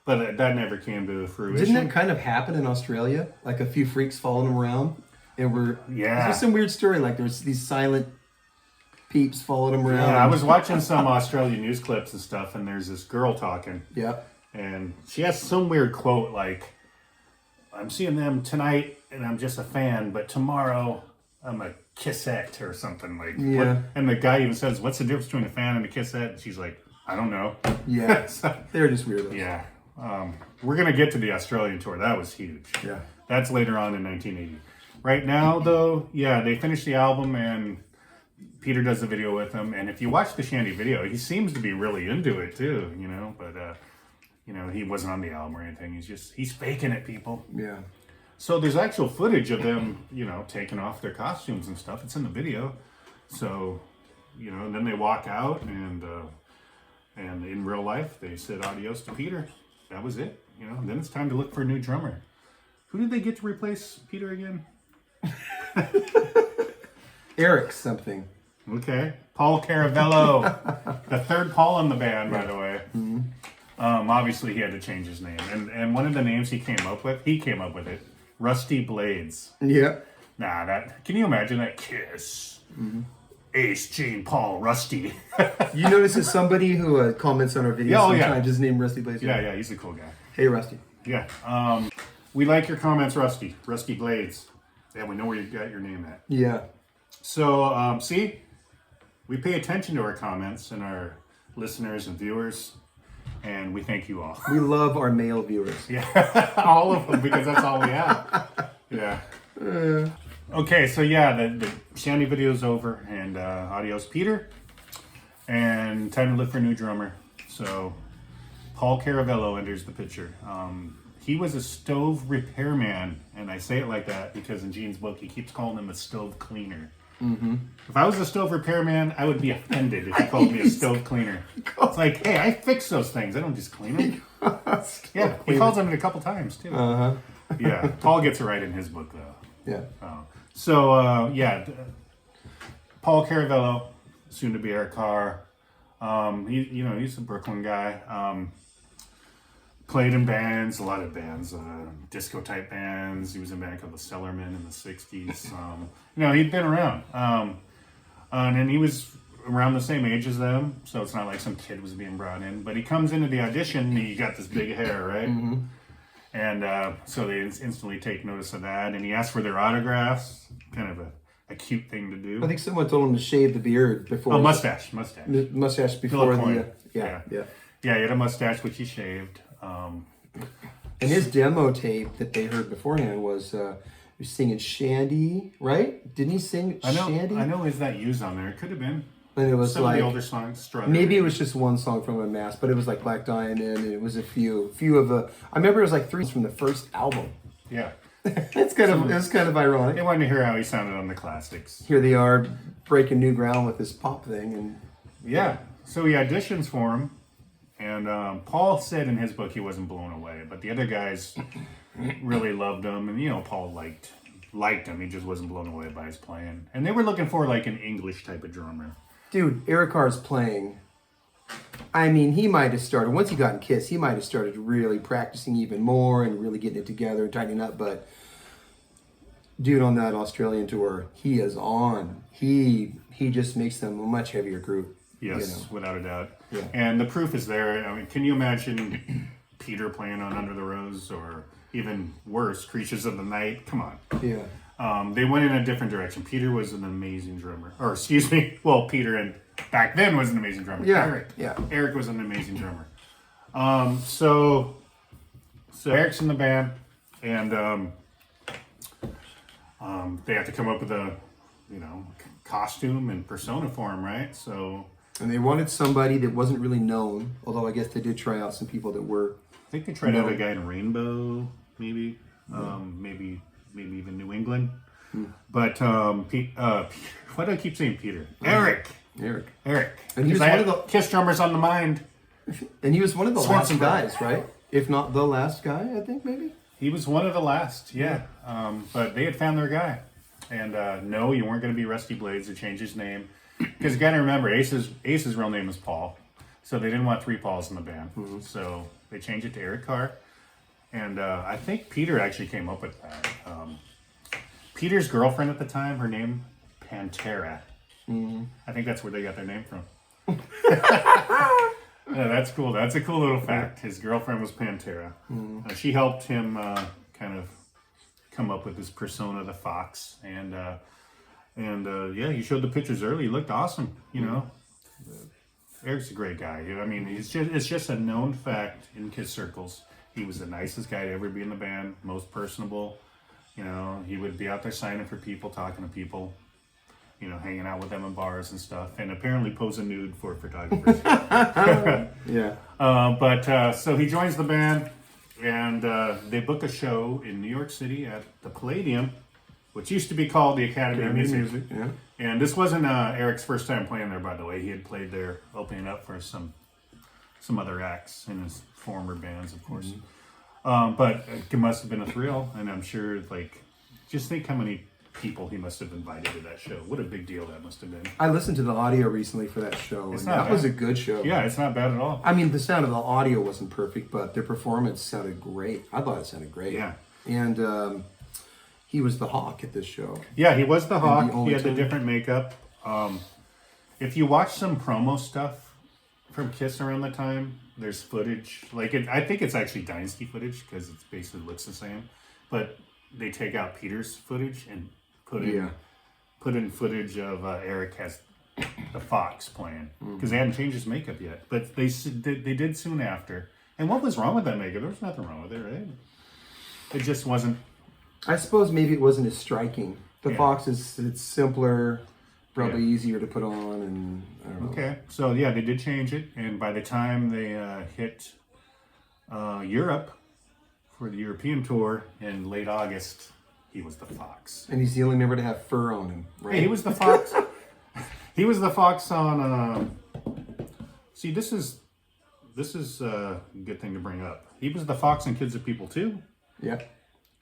But that never came to fruition. Didn't that kind of happen in Australia? Like a few freaks following him around, and there's some weird story. Like there's these silent peeps following him around. Yeah, I was watching some Australian news clips and stuff, and there's this girl talking. Yeah. And she has some weird quote like, "I'm seeing them tonight, and I'm just a fan, but tomorrow I'm a Kissette," or something like. Yeah. And the guy even says, "What's the difference between a fan and a Kissette?" And she's like, "I don't know." Yeah. They're just weirdos. Yeah. We're going to get to the Australian tour. That was huge. Yeah. That's later on in 1980. Right now, though, yeah, they finished the album and Peter does the video with him. And if you watch the Shandy video, he seems to be really into it too, you know. But, you know, he wasn't on the album or anything. He's faking it, people. Yeah. So there's actual footage of them, you know, taking off their costumes and stuff. It's in the video. So, you know, and then they walk out and in real life, they said adios to Peter. That was it, you know. And then it's time to look for a new drummer. Who did they get to replace Peter again? Eric something. Okay, Paul Caravello, the third Paul in the band, by the way. Mm-hmm. Obviously, he had to change his name, and one of the names he came up with it, Rusty Blades. Yeah. Nah, can you imagine that? Kiss. Mm-hmm. Ace, Gene, Paul, Rusty. You notice that somebody who comments on our videos sometimes is named Rusty Blades. Yeah, he's a cool guy. Hey, Rusty. Yeah. We like your comments, Rusty. Rusty Blades. Yeah, we know where you got your name at. Yeah. So, see? We pay attention to our comments and our listeners and viewers, and we thank you all. We love our male viewers. Yeah, all of them, because that's all we have. Yeah. Okay, so yeah, the Shandy video's over, and adios, Peter. And time to look for a new drummer. So, Paul Caravello enters the picture. He was a stove repairman, and I say it like that because in Gene's book, he keeps calling him a stove cleaner. Mm-hmm. If I was a stove repairman, I would be offended if he called me a stove cleaner. It's like, hey, I fix those things. I don't just clean them. Yeah, he calls them a couple times, too. Uh-huh. Yeah, Paul gets it right in his book, though. Yeah. Paul Caravello, soon to be Eric Carr. He's a Brooklyn guy. Played in bands, a lot of bands, disco type bands. He was in a band called the Cellarmen in the 60s. He'd been around. And then he was around the same age as them, so it's not like some kid was being brought in. But he comes into the audition, and he got this big hair, right? Mm-hmm. And so they instantly take notice of that, and he asks for their autographs. Kind of a cute thing to do. I think someone told him to shave the beard before. Oh, mustache before the. Yeah. Yeah, he had a mustache, which he shaved. And his demo tape that they heard beforehand was He was singing Shandy, right? Didn't he sing Shandy? I know. Is that used on there? It could have been. And it was Some like of the older songs. Strawberry. maybe it was just one song from Unmasked, but it was like Black Diamond, and it was a few of the. I remember it was like 3 from the first album. Yeah. It's kind of ironic. They wanted to hear how he sounded on the classics. Here they are breaking new ground with this pop thing, and yeah. So he auditions for him, and Paul said in his book he wasn't blown away, but the other guys really loved him, and Paul liked him. He just wasn't blown away by his playing, and they were looking for like an English type of drummer. Dude, Eric Carr's playing. I mean, he might have started, once he got in Kiss, he might have started really practicing even more and really getting it together and tightening up. But, dude, on that Australian tour, he is on. He just makes them a much heavier group. Yes, without a doubt. Yeah. And the proof is there. I mean, can you imagine Peter playing on Under the Rose, or even worse, Creatures of the Night? Come on. Yeah. They went in a different direction. Peter was an amazing drummer. Or, excuse me, well, Peter and back then was an amazing drummer. Yeah. Yeah. Eric was an amazing drummer. So Eric's in the band, and they have to come up with a, costume and persona for him, right? So. And they wanted somebody that wasn't really known, although I guess they did try out some people that were. I think they tried out a guy in Rainbow, maybe. Maybe even New England. But why do I keep saying Peter? Eric. And he was I one had of the Kiss drummers on the mind. And he was one of the last Swanson guys, right? If not the last guy, I think maybe. He was one of the last, yeah. But they had found their guy. And no, you weren't going to be Rusty Blades to change his name. Because you got to remember, Ace's real name is Paul. So they didn't want 3 Pauls in the band. Mm-hmm. So they changed it to Eric Carr. And I think Peter actually came up with that. Peter's girlfriend at the time, her name, Pantera. Mm-hmm. I think that's where they got their name from. Yeah, that's cool. That's a cool little fact. His girlfriend was Pantera. Mm-hmm. She helped him kind of come up with his persona, the Fox. And yeah, he showed the pictures early. He looked awesome, Eric's a great guy. I mean, it's just a known fact in Kiss circles. He was the nicest guy to ever be in the band, most personable. He would be out there signing for people, talking to people, hanging out with them in bars and stuff, and apparently pose a nude for photographers. Yeah. So he joins the band, and they book a show in New York City at the Palladium, which used to be called the Academy of Music. Yeah. And this wasn't Eric's first time playing there, by the way. He had played there, opening up for some other acts in his former bands, of course. Mm-hmm. But it must have been a thrill, and I'm sure, just think how many people he must have invited to that show. What a big deal that must have been. I listened to the audio recently for that show, and that was a good show. Yeah, it's not bad at all. I mean, the sound of the audio wasn't perfect, but their performance sounded great. I thought it sounded great. Yeah. And he was the Hawk at this show. Yeah, he was the Hawk. He had the different makeup. If you watch some promo stuff from Kiss around the time, there's footage. I think it's actually Dynasty footage because it basically looks the same. But they take out Peter's footage and put in footage of Eric as the Fox playing because they hadn't changed his makeup yet. But they did soon after. And what was wrong with that makeup? There was nothing wrong with it, right? It just wasn't. I suppose maybe it wasn't as striking. The Fox it's simpler, probably easier to put on, and I don't know. Okay, so yeah, they did change it, and by the time they hit Europe for the European tour in late August, he was the Fox. And he's the only member to have fur on him, right? Hey, he was the Fox. He was the Fox on. See, this is a good thing to bring up. He was the Fox in Kids of People too. Yeah.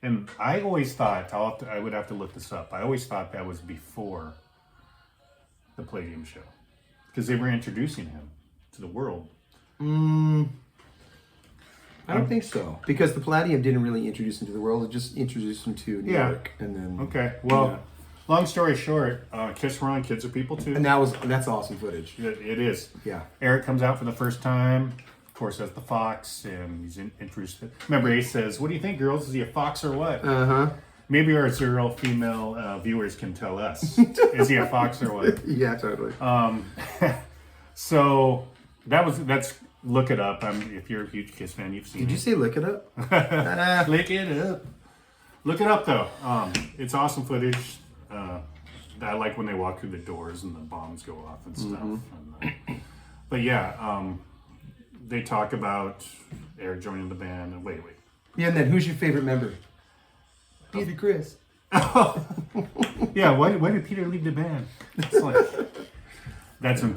And I always thought, I would have to look this up. I always thought that was before the Palladium show. Because they were introducing him to the world. I don't think so. Because the Palladium didn't really introduce him to the world. It just introduced him to New York. And then, okay, well, long story short, Kiss were on Kids of People too. And that's awesome footage. It is. Yeah. Eric comes out for the first time. Of course, as the Fox, and he's introduced. Remember, Ace says, "What do you think, girls? Is he a fox or what?" Maybe our 0 female viewers can tell us. Is he a fox or what? Yeah, totally. So that's look it up. If you're a huge Kiss fan, you've seen. Did you say look it up? Look it up. Look it up though. It's awesome footage. I like when they walk through the doors and the bombs go off and stuff. But yeah, they talk about Eric joining the band. And wait. Yeah, and then who's your favorite member? Peter Chris. Yeah, why did Peter leave the band? It's like, that's when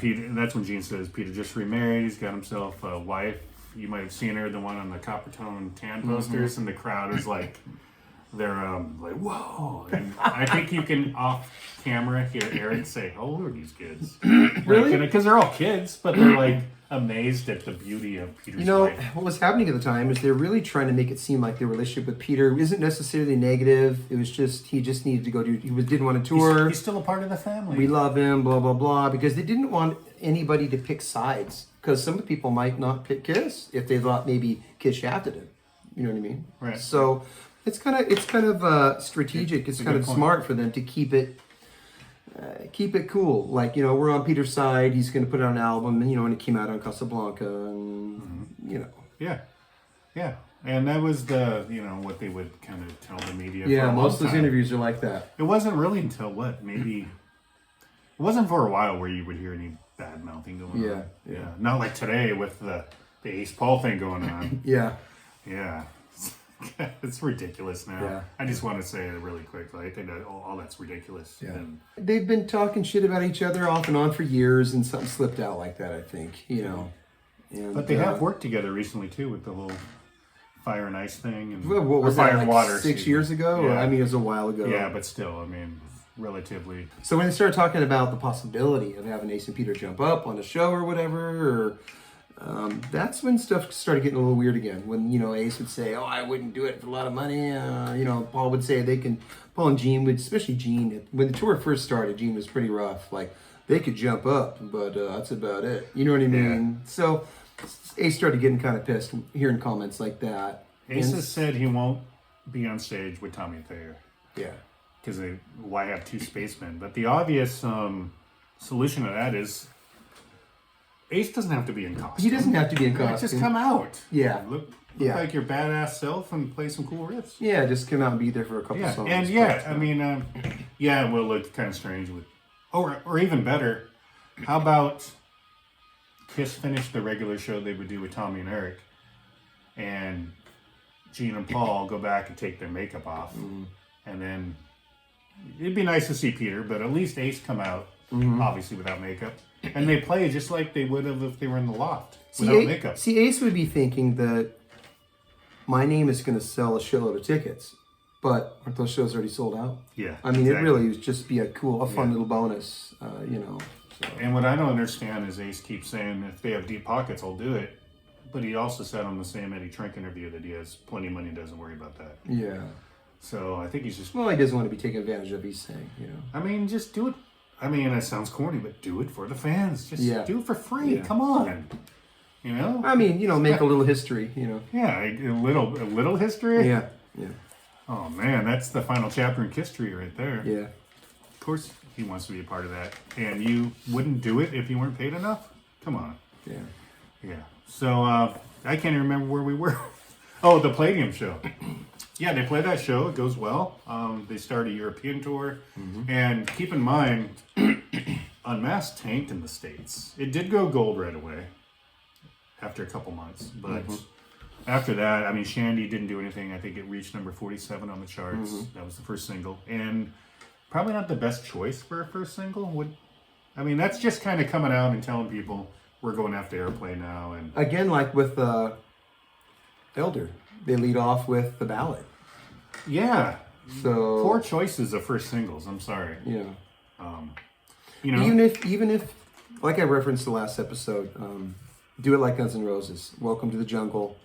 Gene says Peter just remarried. He's got himself a wife. You might have seen her, the one on the Coppertone tan posters, and the crowd is like, they're like, whoa. And I think you can off camera hear Eric say, how old are these kids? Really? Because they're all kids, but they're like amazed at the beauty of Peter's life. What was happening at the time is they're really trying to make it seem like their relationship with Peter isn't necessarily negative. It was just, he just needed to go didn't want to tour. He's still a part of the family. We love him, blah, blah, blah, because they didn't want anybody to pick sides. Because some people might not pick Kiss if they thought maybe Kiss shafted him. You know what I mean? Right. So it's kind of strategic. It's kind of smart for them to keep it cool. Like, we're on Peter's side. He's going to put out an album, and and it came out on Casablanca, and Yeah. And that was what they would kind of tell the media. Yeah, for a most of long those time. interviews are like that. It wasn't really until maybe it wasn't for a while where you would hear any bad mouthing going on. Yeah. Not like today with the Ace Paul thing going on. Yeah. It's ridiculous now. Yeah. I just want to say it really quick. I think that all that's ridiculous. Yeah. And They've been talking shit about each other off and on for years, and something slipped out like that, I think. And, but they have worked together recently too with the whole Fire and Ice thing. And, what was Fire that, and like Water 6 years ago? Yeah. Or, it was a while ago. Yeah, but still, relatively. So when they started talking about the possibility of having Ace and Peter jump up on a show or whatever, that's when stuff started getting a little weird again. When, Ace would say, I wouldn't do it for a lot of money. Paul would say Paul and Gene would, especially Gene, when the tour first started, Gene was pretty rough. Like, they could jump up, but that's about it. You know what I mean? Yeah. So Ace started getting kind of pissed hearing comments like that. Ace has said he won't be on stage with Tommy Thayer. Yeah. Because why have two spacemen? But the obvious solution to that is Ace doesn't have to be in costume. He doesn't have to be in costume. Just come out. Yeah. Look like your badass self and play some cool riffs. Yeah, just come out and be there for a couple songs. And it will look kind of strange with, or even better, how about Kiss finish the regular show they would do with Tommy and Eric, and Gene and Paul go back and take their makeup off, and then it'd be nice to see Peter, but at least Ace come out, obviously without makeup, and they play just like they would have if they were in the loft without makeup. See, Ace would be thinking that my name is going to sell a shitload of tickets, but aren't those shows already sold out? Yeah, it really would just be a fun little bonus, So. And what I don't understand is Ace keeps saying if they have deep pockets, I'll do it. But he also said on the same Eddie Trink interview that he has plenty of money and doesn't worry about that. Yeah. So I think he's just... Well, he doesn't want to be taken advantage of, he's saying, just do it. It sounds corny, but do it for the fans. Just do it for free. Yeah. Come on. Make a little history, Yeah, a little history? Yeah. Oh, man, that's the final chapter in history right there. Yeah. Of course he wants to be a part of that. And you wouldn't do it if you weren't paid enough? Come on. Yeah. Yeah. So, I can't even remember where we were. Oh, the Palladium show. Yeah, they play that show. It goes well. They start a European tour. And keep in mind, Unmasked tanked in the States. It did go gold right away after a couple months. But after that, Shandy didn't do anything. I think it reached number 47 on the charts. That was the first single. And probably not the best choice for a first single. That's just kind of coming out and telling people we're going after Airplay now. And again, like with Elder, they lead off with the ballad. Yeah. So poor choices of first singles. I'm sorry. Yeah. Even if, like I referenced the last episode, Do It Like Guns N' Roses, Welcome to the Jungle,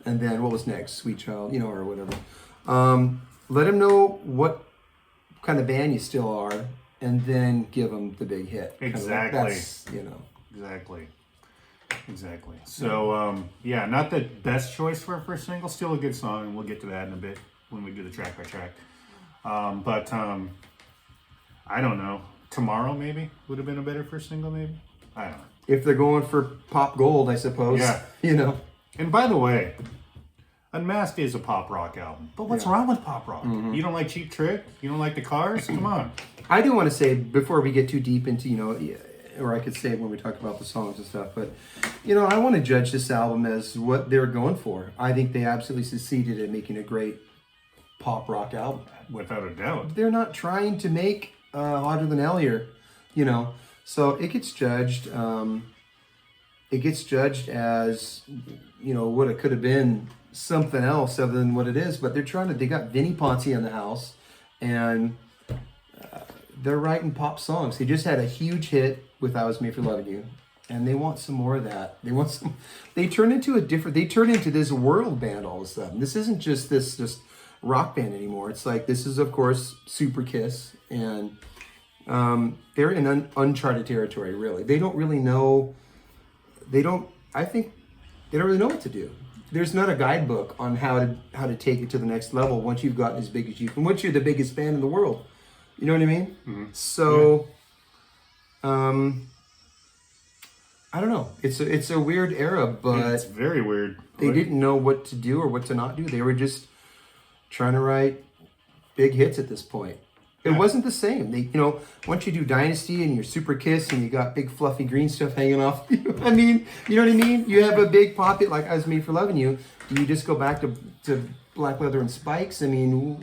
and then what was next, Sweet Child, or whatever. Let them know what kind of band you still are, and then give them the big hit. Exactly. Exactly. So, not the best choice for a first single. Still a good song, and we'll get to that in a bit when we do the track by track. But I don't know. Tomorrow, maybe, would have been a better first single, maybe? I don't know. If they're going for pop gold, I suppose. Yeah. You know. And by the way, Unmasked is a pop rock album. But what's wrong with pop rock? You don't like Cheap Trick? You don't like the Cars? Come on. I do want to say, before we get too deep into, or I could say it when we talk about the songs and stuff, but, I want to judge this album as what they're going for. I think they absolutely succeeded at making a great pop rock album. Without a doubt. They're not trying to make Hotter Than Hell here, So it gets judged. It gets judged as, what it could have been something else other than what it is. But they got Vini Poncia in the house, and they're writing pop songs. They just had a huge hit with "I Was Made for Loving You," and they want some more of that. They turn into this world band all of a sudden. This isn't just this rock band anymore. It's like, this is, of course, Super Kiss, and they're in uncharted territory, really. They don't really know. I think they don't really know what to do. There's not a guidebook on how to take it to the next level once you've gotten as big as you can. Once you're the biggest band in the world, you know what I mean? Mm-hmm. So, I don't know. It's a weird era, but it's very weird. They didn't know what to do or what to not do. They were just trying to write big hits at this point. It wasn't the same. They, once you do Dynasty and you're Super Kiss and you got big fluffy green stuff hanging off, you know what I mean? You have a big pop hit like "I Was Made for Loving You." Do you just go back to black leather and spikes? I mean,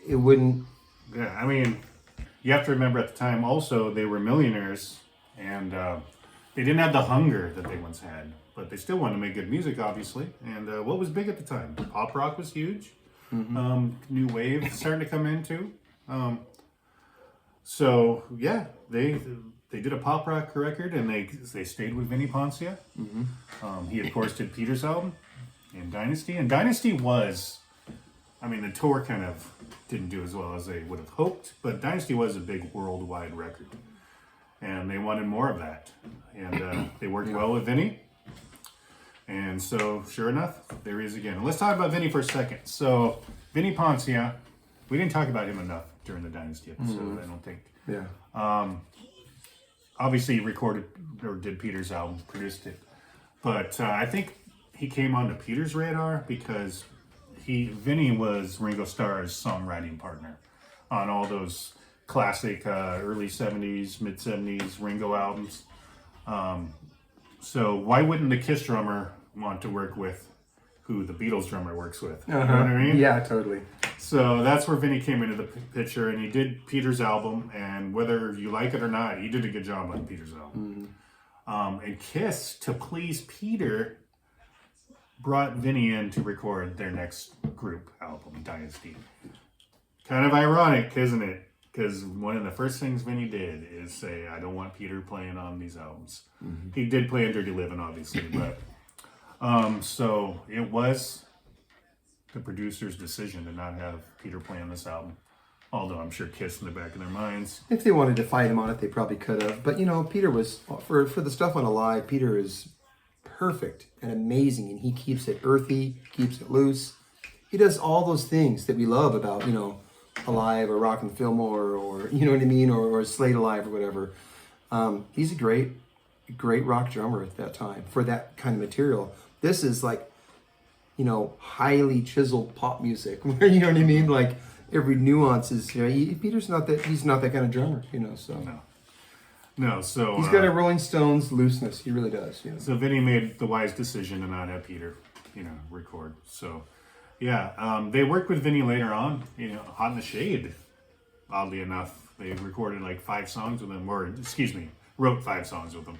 it wouldn't. Yeah, I mean, you have to remember at the time also they were millionaires, and they didn't have the hunger that they once had, but they still wanted to make good music, obviously. And what was big at the time? Pop rock was huge. Mm-hmm. New wave starting to come in too. So yeah, they did a pop rock record, and they stayed with Vini Poncia. Mm-hmm. He of course did Peter's album and Dynasty, and Dynasty was, the tour kind of didn't do as well as they would have hoped, but Dynasty was a big worldwide record, and they wanted more of that, and they worked well with Vini, and so sure enough, there he is again. And let's talk about Vini for a second. So Vini Poncia, we didn't talk about him enough during the Dynasty episode, I don't think. Yeah. Obviously, he recorded or did Peter's album, produced it. But I think he came onto Peter's radar because Vini was Ringo Starr's songwriting partner on all those classic early 70s, mid 70s Ringo albums. So why wouldn't the Kiss drummer want to work with who the Beatles drummer works with? You know what I mean? Yeah, totally. So that's where Vini came into the picture, and he did Peter's album, and whether you like it or not, he did a good job on Peter's album. Mm-hmm. And Kiss, to please Peter, brought Vini in to record their next group album, Dynasty. Kind of ironic, isn't it? Because one of the first things Vini did is say, I don't want Peter playing on these albums. Mm-hmm. He did play on Dirty Living, obviously, but so it was the producer's decision to not have Peter play on this album. Although I'm sure Kiss in the back of their minds. If they wanted to fight him on it, they probably could have. But, Peter was, for the stuff on Alive, Peter is perfect and amazing, and he keeps it earthy, keeps it loose. He does all those things that we love about, Alive or Rock and Fillmore or you know what I mean, or Slade Alive or whatever. He's a great rock drummer at that time for that kind of material. This is like, highly chiseled pop music where, you know what I mean? Like every nuance is, Peter's he's not that kind of drummer, so. No, so he's got a Rolling Stones looseness. He really does. So Vini made the wise decision to not have Peter, record. So, yeah, they worked with Vini later on. Hot in the Shade. Oddly enough, they recorded like 5 songs with him, wrote 5 songs with him.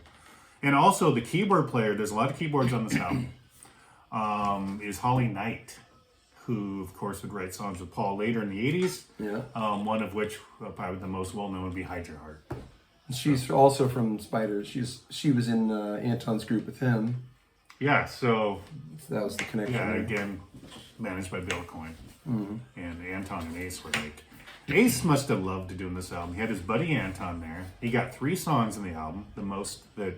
And also the keyboard player. There's a lot of keyboards on this album. Is Holly Knight, who of course would write songs with Paul later in the 80s. Yeah. One of which probably the most well known would be Hide Your Heart. She's also from Spiders. She was in Anton's group with him. Yeah, so that was the connection. Yeah, again, managed by Bill Coyne. Mm-hmm. And Anton and Ace were like, Ace must have loved doing this album. He had his buddy Anton there. He got 3 songs in the album, the most that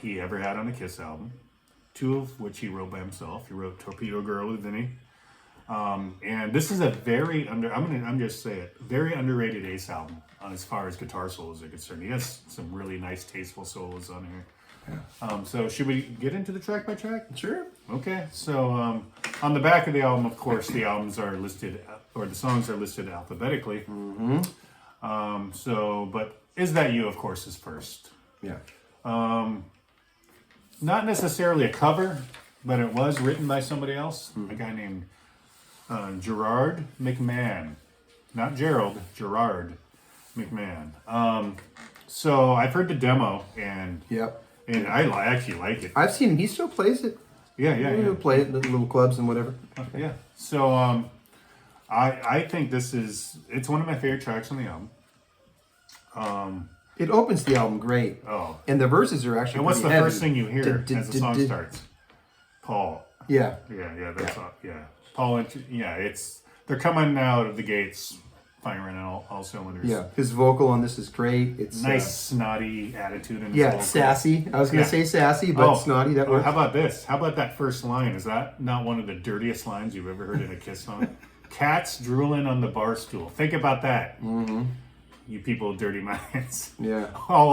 he ever had on a Kiss album. 2 of which he wrote by himself. He wrote Torpedo Girl with Vinny. And this is a very very underrated Ace album as far as guitar solos are concerned. He has some really nice, tasteful solos on here. Yeah. So should we get into the track by track? Sure. Okay, so on the back of the album, of course, the songs are listed alphabetically. Mm-hmm. But Is That You, of course, is first. Yeah. Not necessarily a cover, but it was written by somebody else, a guy named Gerard McMahon. Not Gerald, Gerard McMahon. So I've heard the demo, and Yep. and I actually like it. I've seen him. He still plays it. Yeah. He'll play it in the little clubs and whatever. Yeah. So I think it's one of my favorite tracks on the album. It opens the album great. Oh. And the verses are actually And what's the pretty first heavy. thing you hear as the song starts? Paul. Yeah. Yeah, that's all. Yeah. Paul and they're coming out of the gates firing on all cylinders. Yeah. His vocal on this is great. It's nice snotty attitude in his yeah, vocal. sassy. I was gonna say sassy, but snotty, that works. How about this? How about that first line? Is that not one of the dirtiest lines you've ever heard in a Kiss song? Cats drooling on the bar stool. Think about that. Mm-hmm. You people with dirty minds. Yeah. All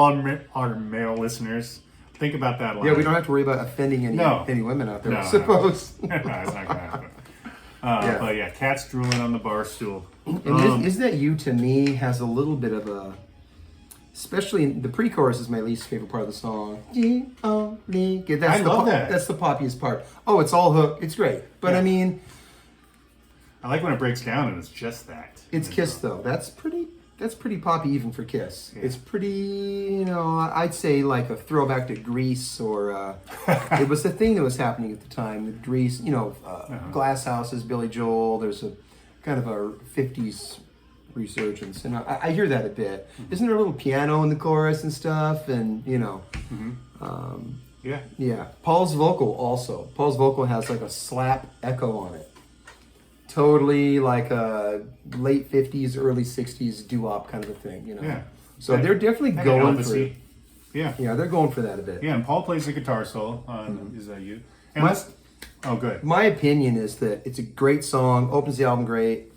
our male listeners. Think about that line. Yeah, we don't have to worry about offending any women out there, I suppose. No, it's not going to happen. But yeah, cats drooling on the bar stool. And Is That You, to me, has a little bit of a... Especially the pre-chorus is my least favorite part of the song. I love that. That's the poppiest part. Oh, it's all hook. It's great. But I mean... I like when it breaks down and it's just that. It's Kiss, though. That's pretty poppy even for Kiss. Yeah. It's pretty, I'd say like a throwback to Grease, or it was the thing that was happening at the time. The Grease, Glass Houses, Billy Joel. There's a kind of a 50s resurgence, and I hear that a bit. Isn't there a little piano in the chorus and stuff? And yeah. Paul's vocal also. Paul's vocal has like a slap echo on it. Totally like a late 50s, early 60s doo-wop kind of a thing, Yeah. So they're definitely going for it. Yeah. Yeah, they're going for that a bit. Yeah, and Paul plays the guitar solo on Is That You? And good. My opinion is that it's a great song, opens the album great.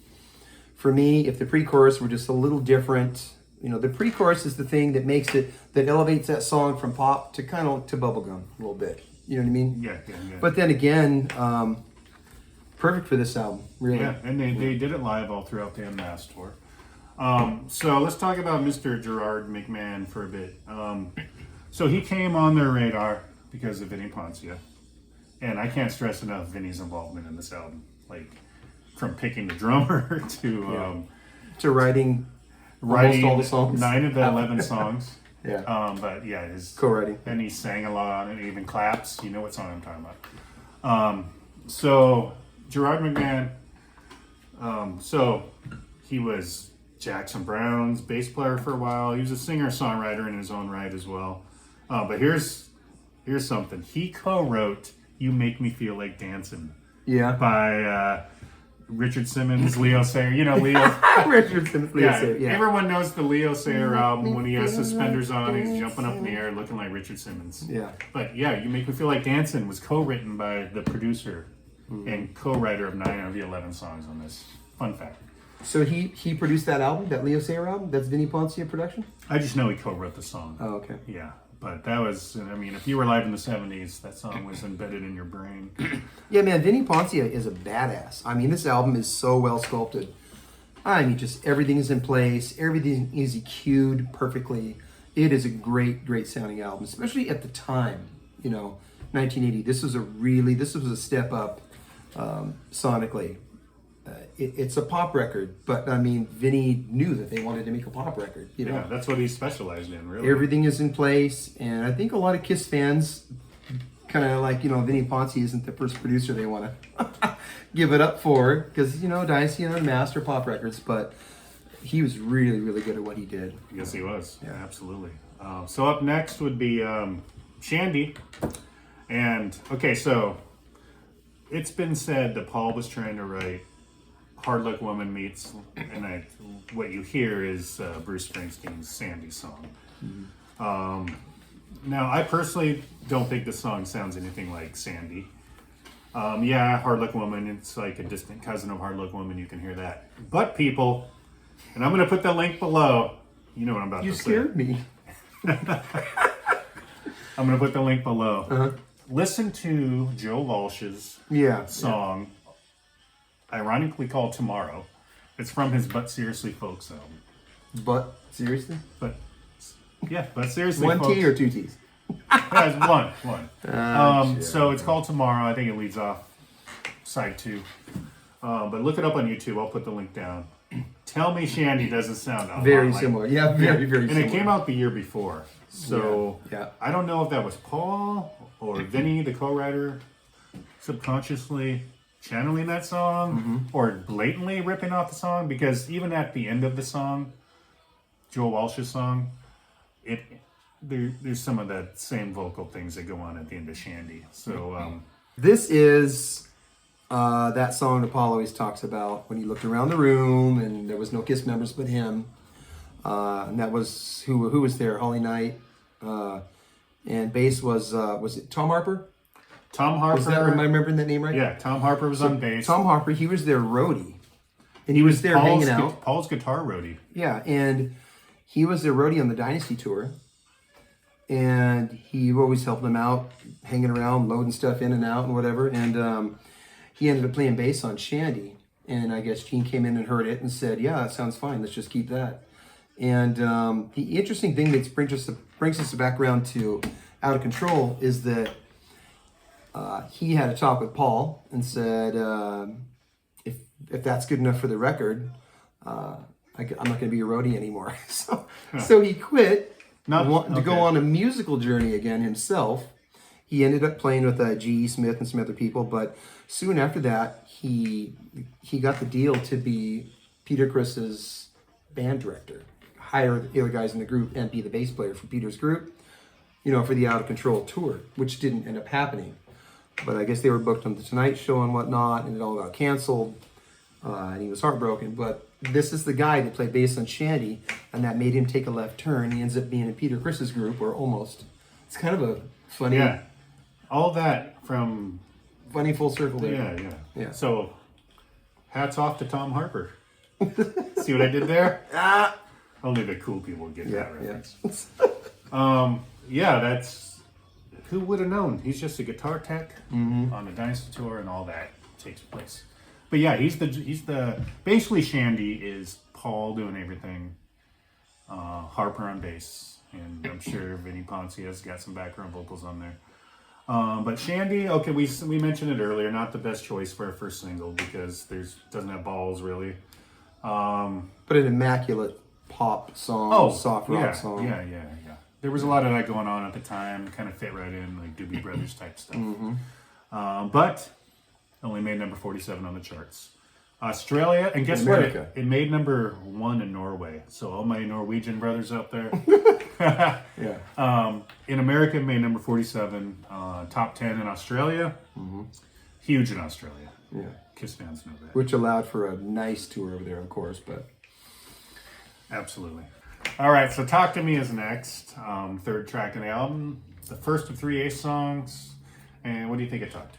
For me, if the pre-chorus were just a little different, the pre-chorus is the thing that that elevates that song from pop to kind of to bubblegum a little bit. You know what I mean? Yeah. But then again, perfect for this album, really. Yeah, and they did it live all throughout the Unmasked tour. So let's talk about Mr. Gerard McMahon for a bit. So he came on their radar because of Vini Poncia. And I can't stress enough Vinny's involvement in this album. Like, from picking the drummer to writing almost all the songs. 9 of the 11 songs. Yeah. But yeah, his co-writing. And he sang a lot and even claps. You know what song I'm talking about. So Gerard McMahon, so he was Jackson Browne's bass player for a while. He was a singer-songwriter in his own right as well. But here's something. He co-wrote "You Make Me Feel Like Dancing" by Richard Simmons, Leo Sayer. Leo. Richard Simmons, Leo Sayer. Yeah. Everyone knows the Leo Sayer album when he has suspenders on and he's jumping up in the air looking like Richard Simmons. Yeah. But yeah, "You Make Me Feel Like Dancing" was co-written by the producer and co-writer of 9 of the 11 songs on this. Fun fact. So he produced that album, that Leo Sayer album? That's Vini Poncia production? I just know he co-wrote the song. Oh, okay. Yeah, but that was, if you were alive in the 70s, that song was embedded in your brain. Yeah, man, Vini Poncia is a badass. This album is so well sculpted. Just everything is in place. Everything is EQ'd perfectly. It is a great, great sounding album, especially at the time, 1980. This was a step up sonically. It's a pop record, but Vinny knew that they wanted to make a pop record. Yeah, that's what he specialized in, really. Everything is in place, and I think a lot of Kiss fans kind of like, Vini Poncia isn't the first producer they want to give it up for, because, Dicey and Unmasked are pop records, but he was really, really good at what he did. Yes, he was. Yeah, absolutely. So up next would be Shandy. And, okay, so it's been said that Paul was trying to write Hard Luck Woman meets, and what you hear is Bruce Springsteen's Sandy song. Mm-hmm. Now, I personally don't think this song sounds anything like Sandy. Hard Luck Woman, it's like a distant cousin of Hard Luck Woman, you can hear that. But people, and I'm going to put the link below, you know what I'm about to say. You scared me. I'm going to put the link below. listen to Joe Walsh's song, ironically called Tomorrow. It's from his But Seriously Folks album. But seriously? But seriously, One folks, T or two T's? one. Shit. So it's called Tomorrow. I think it leads off side 2. But look it up on YouTube. I'll put the link down. Tell Me Shandy doesn't sound a Very lot like, similar. Yeah, very and similar. it came out the year before. So Yeah. I don't know if that was Paul or Vinny, the co-writer, subconsciously channeling that song or blatantly ripping off the song, because even at the end of the song, Joe Walsh's song, there's some of the same vocal things that go on at the end of Shandy. So This is that song that Paul always talks about when he looked around the room and there was no Kiss members but him. And that was who was there? Holly Knight. And bass was it Tom Harper? Tom Harper. Am I remembering that name right? Yeah, Tom Harper was on bass. Tom Harper, he was their roadie. And he was there hanging out. Paul's guitar roadie. Yeah, and he was their roadie on the Dynasty tour. And he always helped them out, hanging around, loading stuff in and out and whatever. And he ended up playing bass on Shandy. And I guess Gene came in and heard it and said, yeah, that sounds fine. Let's just keep that. And the interesting thing that brings us back around to Out of Control is that he had a talk with Paul and said, if that's good enough for the record, I'm not going to be a roadie anymore. So he quit to go on a musical journey again himself. He ended up playing with G.E. Smith and some other people, but soon after that, he got the deal to be Peter Criss's band director, hire the other guys in the group and be the bass player for Peter's group, for the Out of Control tour, which didn't end up happening. But I guess they were booked on the Tonight Show and whatnot, and it all got canceled, and he was heartbroken. But this is the guy that played bass on Shandy, and that made him take a left turn. He ends up being in Peter Criss's group, or almost. It's kind of a funny... Yeah. All that from... Funny full circle there. Yeah. So, hats off to Tom Harper. See what I did there? Only the cool people get that reference. That's... Who would have known? He's just a guitar tech on the Dynasty tour, and all that takes place. But yeah, he's the basically Shandy is Paul doing everything, Harper on bass, and I'm sure Vini Poncia has got some background vocals on there. But Shandy, okay, we mentioned it earlier, not the best choice for our first single because doesn't have balls really. But an immaculate pop song, soft rock song. Yeah. There was a lot of that going on at the time, kind of fit right in, like Doobie Brothers type stuff. But only made number 47 on the charts. Australia, and guess what? It made number 1 in Norway. So all my Norwegian brothers out there. In America, it made number 47. Top 10 in Australia. Huge in Australia. Yeah. Kiss fans know that. Which allowed for a nice tour over there, of course, but... Absolutely. All right, so Talk to Me is next. Third track in the album. The first of 3 Ace songs. And what do you think of Talk to Me?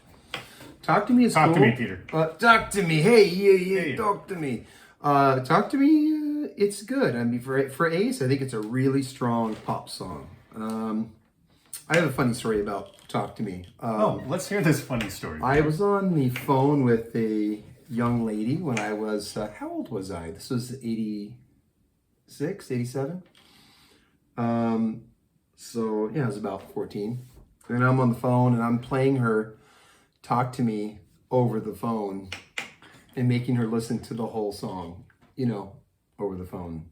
Talk to Me is cool. Talk to me, Peter. Talk to me. Hey, talk to me. Talk to Me, it's good. I mean, for Ace, I think it's a really strong pop song. I have a funny story about Talk to Me. Let's hear this funny story. I was on the phone with a young lady when I was, how old was I? This was 86, 87. So yeah, I was about 14. And I'm on the phone and I'm playing her Talk to Me over the phone and making her listen to the whole song, over the phone.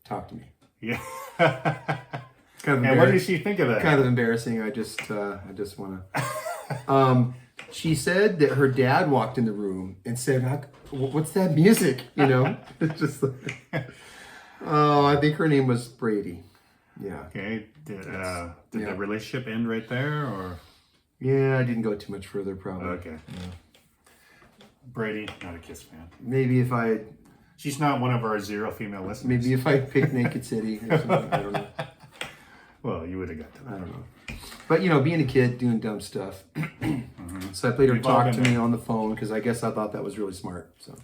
Talk to Me. Yeah. Kind of and what did she think of that? Kind of embarrassing. I just want to. She said that her dad walked in the room and said, "What's that music?" It's just like, I think her name was Brady. Yeah. Okay. Did the relationship end right there, or? Yeah, I didn't go too much further, probably. Okay. Yeah. Brady, not a Kiss fan. Maybe if I. She's not one of our 0 female listeners. Maybe if I picked Naked City or something. I don't know. Well, you would have got to that. I don't know. But, being a kid, doing dumb stuff. So I played her Talk to Me on the phone because I guess I thought that was really smart. So.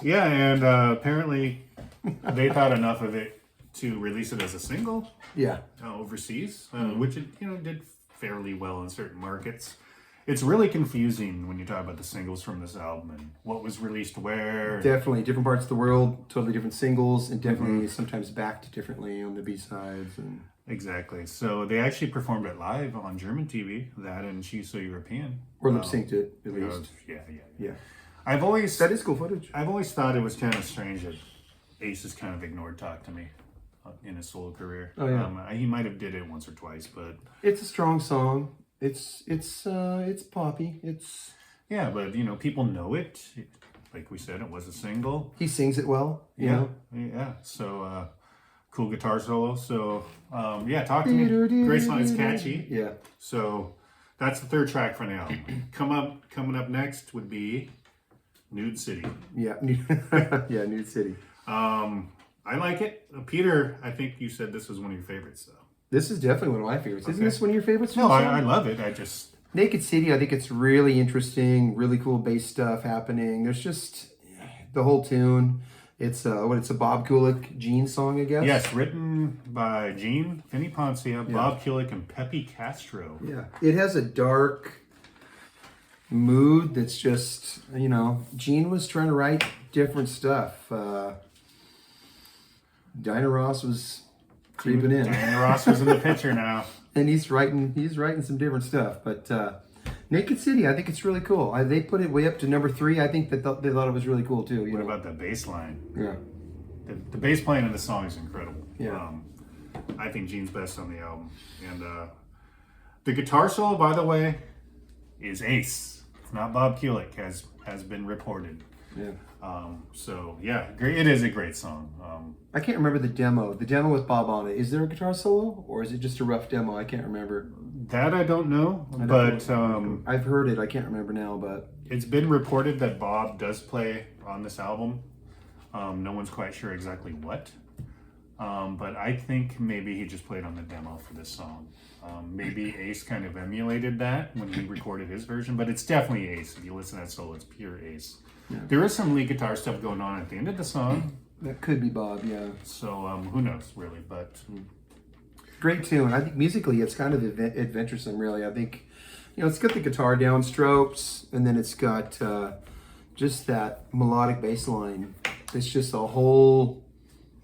Yeah, and apparently they thought enough of it to release it as a single. Yeah. Overseas, which it did fairly well in certain markets. It's really confusing when you talk about the singles from this album and what was released where. Definitely, different parts of the world, totally different singles, and definitely sometimes backed differently on the B-sides. And exactly. So they actually performed it live on German TV, that and She's So European. or lip-synced it, at least. Yeah. That is cool footage. I've always thought it was kind of strange that Ace has kind of ignored Talk to Me in his solo career. Oh, yeah. He might have did it once or twice, but It's a strong song. It's poppy. yeah, but you know, people know it. Like we said, it was a single. He sings it well. You know? Yeah. So cool guitar solo. So yeah, Talk to Me. Great song. It's catchy. Yeah. So that's the third track for the album. Coming up next would be Nude City. Yeah. Yeah. Nude City. I like it. Peter, I think you said this was one of your favorites, though. This is definitely one of my favorites. Isn't this one of your favorites? No, I love it. I just Naked City. I think it's really interesting. Really cool bass stuff happening. There's just the whole tune. It's a Bob Kulick Gene song, I guess. yes, written by Gene, Vini Poncia, Bob Kulick, and Pepe Castro. Yeah. It has a dark mood that's just, you know, Gene was trying to write different stuff. Dinah Ross was creeping in. Diana Ross was in the picture now. And he's writing some different stuff. But Naked City, I think it's really cool. They put it way up to number 3. I think that they thought it was really cool too. What about the bass line? Yeah. The bass playing in the song is incredible. Yeah. I think Gene's best on the album. And the guitar solo, by the way, is Ace. It's not Bob Kulick, has been reported. Yeah. So yeah, great. It is a great song. I can't remember the demo. The demo with Bob on it. Is there a guitar solo or is it just a rough demo? I can't remember. That I don't know, but I've heard it. I can't remember now, but it's been reported that Bob does play on this album. No one's quite sure exactly what, but I think maybe he just played on the demo for this song. Maybe Ace kind of emulated that when he recorded his version, but it's definitely Ace. If you listen to that solo, it's pure Ace. Yeah. There is some lead guitar stuff going on at the end of the song. That could be Bob, yeah. So who knows, really? But great tune. I think musically it's kind of adventuresome, really. I think, you know, it's got the guitar downstrokes, and then it's got just that melodic bass line. It's just a whole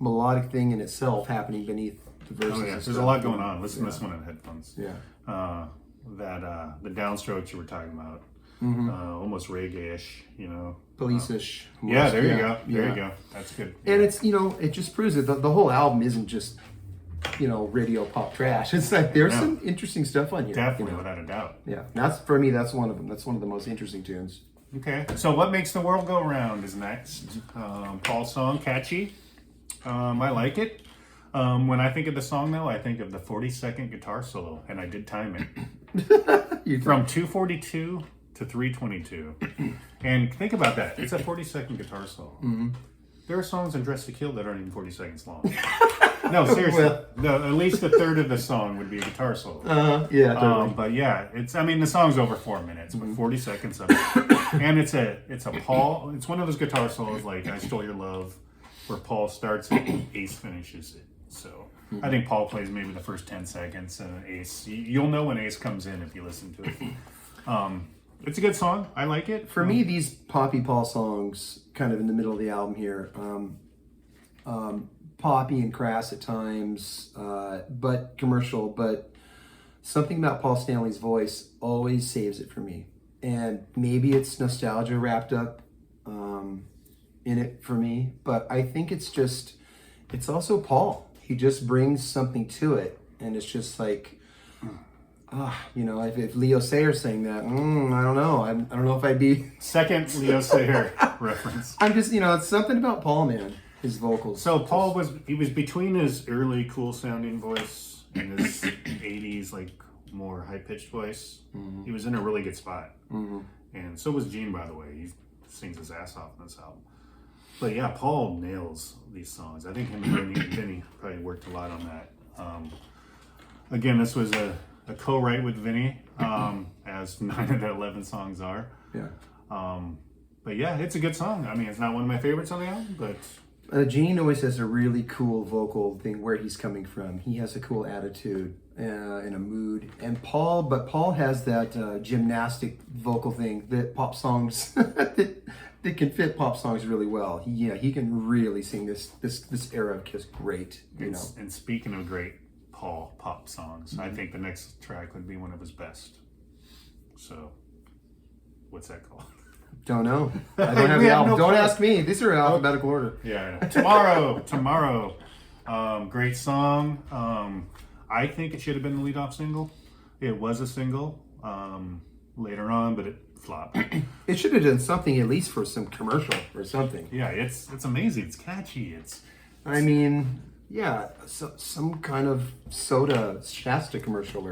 melodic thing in itself happening beneath the verses. Oh yeah, there's a lot going on. Listen to this one in headphones. Yeah. The downstrokes you were talking about, almost reggae-ish, you know. Police-ish. Yeah, there you go. There you go. That's good. And it's, you know, it just proves that the whole album isn't just, you know, radio pop trash. It's like there's some interesting stuff on here. Definitely, you know? without a doubt. Yeah, that's for me. That's one of them. That's one of the most interesting tunes. Okay, so What Makes the World Go Round is next. Paul's song, catchy. I like it. When I think of the song, though, I think of the 40-second guitar solo, and I did time it. From 2:42 to 3:22. And think about that. It's a 40-second guitar solo. Mm-hmm. There are songs in Dress to Kill that aren't even 40 seconds long. No, seriously. At least a third of the song would be a guitar solo. Yeah, totally. But yeah, the song's over 4 minutes, but 40 seconds of it. And it's one of those guitar solos like I Stole Your Love, where Paul starts it and Ace finishes it. So I think Paul plays maybe the first 10 seconds and Ace, you'll know when Ace comes in if you listen to it. It's a good song. I like it. For me, these poppy Paul songs, kind of in the middle of the album here, poppy and crass at times, but commercial. But something about Paul Stanley's voice always saves it for me. And maybe it's nostalgia wrapped up in it for me. But I think it's also Paul. He just brings something to it. And it's just like, you know, if Leo Sayers sang that, I don't know. I don't know if I'd be... Second Leo Sayer reference. I'm just, you know, it's something about Paul, man. His vocals. So Paul was between his early cool sounding voice and his 80s, like, more high-pitched voice. Mm-hmm. He was in a really good spot. Mm-hmm. And so was Gene, by the way. He sings his ass off on this album. But yeah, Paul nails these songs. I think him and Vinny probably worked a lot on that. Again, this was a co-write with Vinny, as 9 of the 11 songs are. Yeah. But yeah, it's a good song. I mean, it's not one of my favorites on the album, but Gene always has a really cool vocal thing where he's coming from. He has a cool attitude and a mood. And Paul has that gymnastic vocal thing that pop songs that can fit pop songs really well. He can really sing this era of Kiss great. You know. And speaking of great Paul pop songs, I think the next track would be one of his best. So, what's that called? Don't know. I don't have the album. Don't ask me. These are in alphabetical order. Yeah. Tomorrow. Great song. I think it should have been the lead-off single. It was a single later on, but it flopped. It should have done something at least for some commercial or something. Yeah, it's amazing. It's catchy. I mean, yeah, some kind of soda Shasta commercial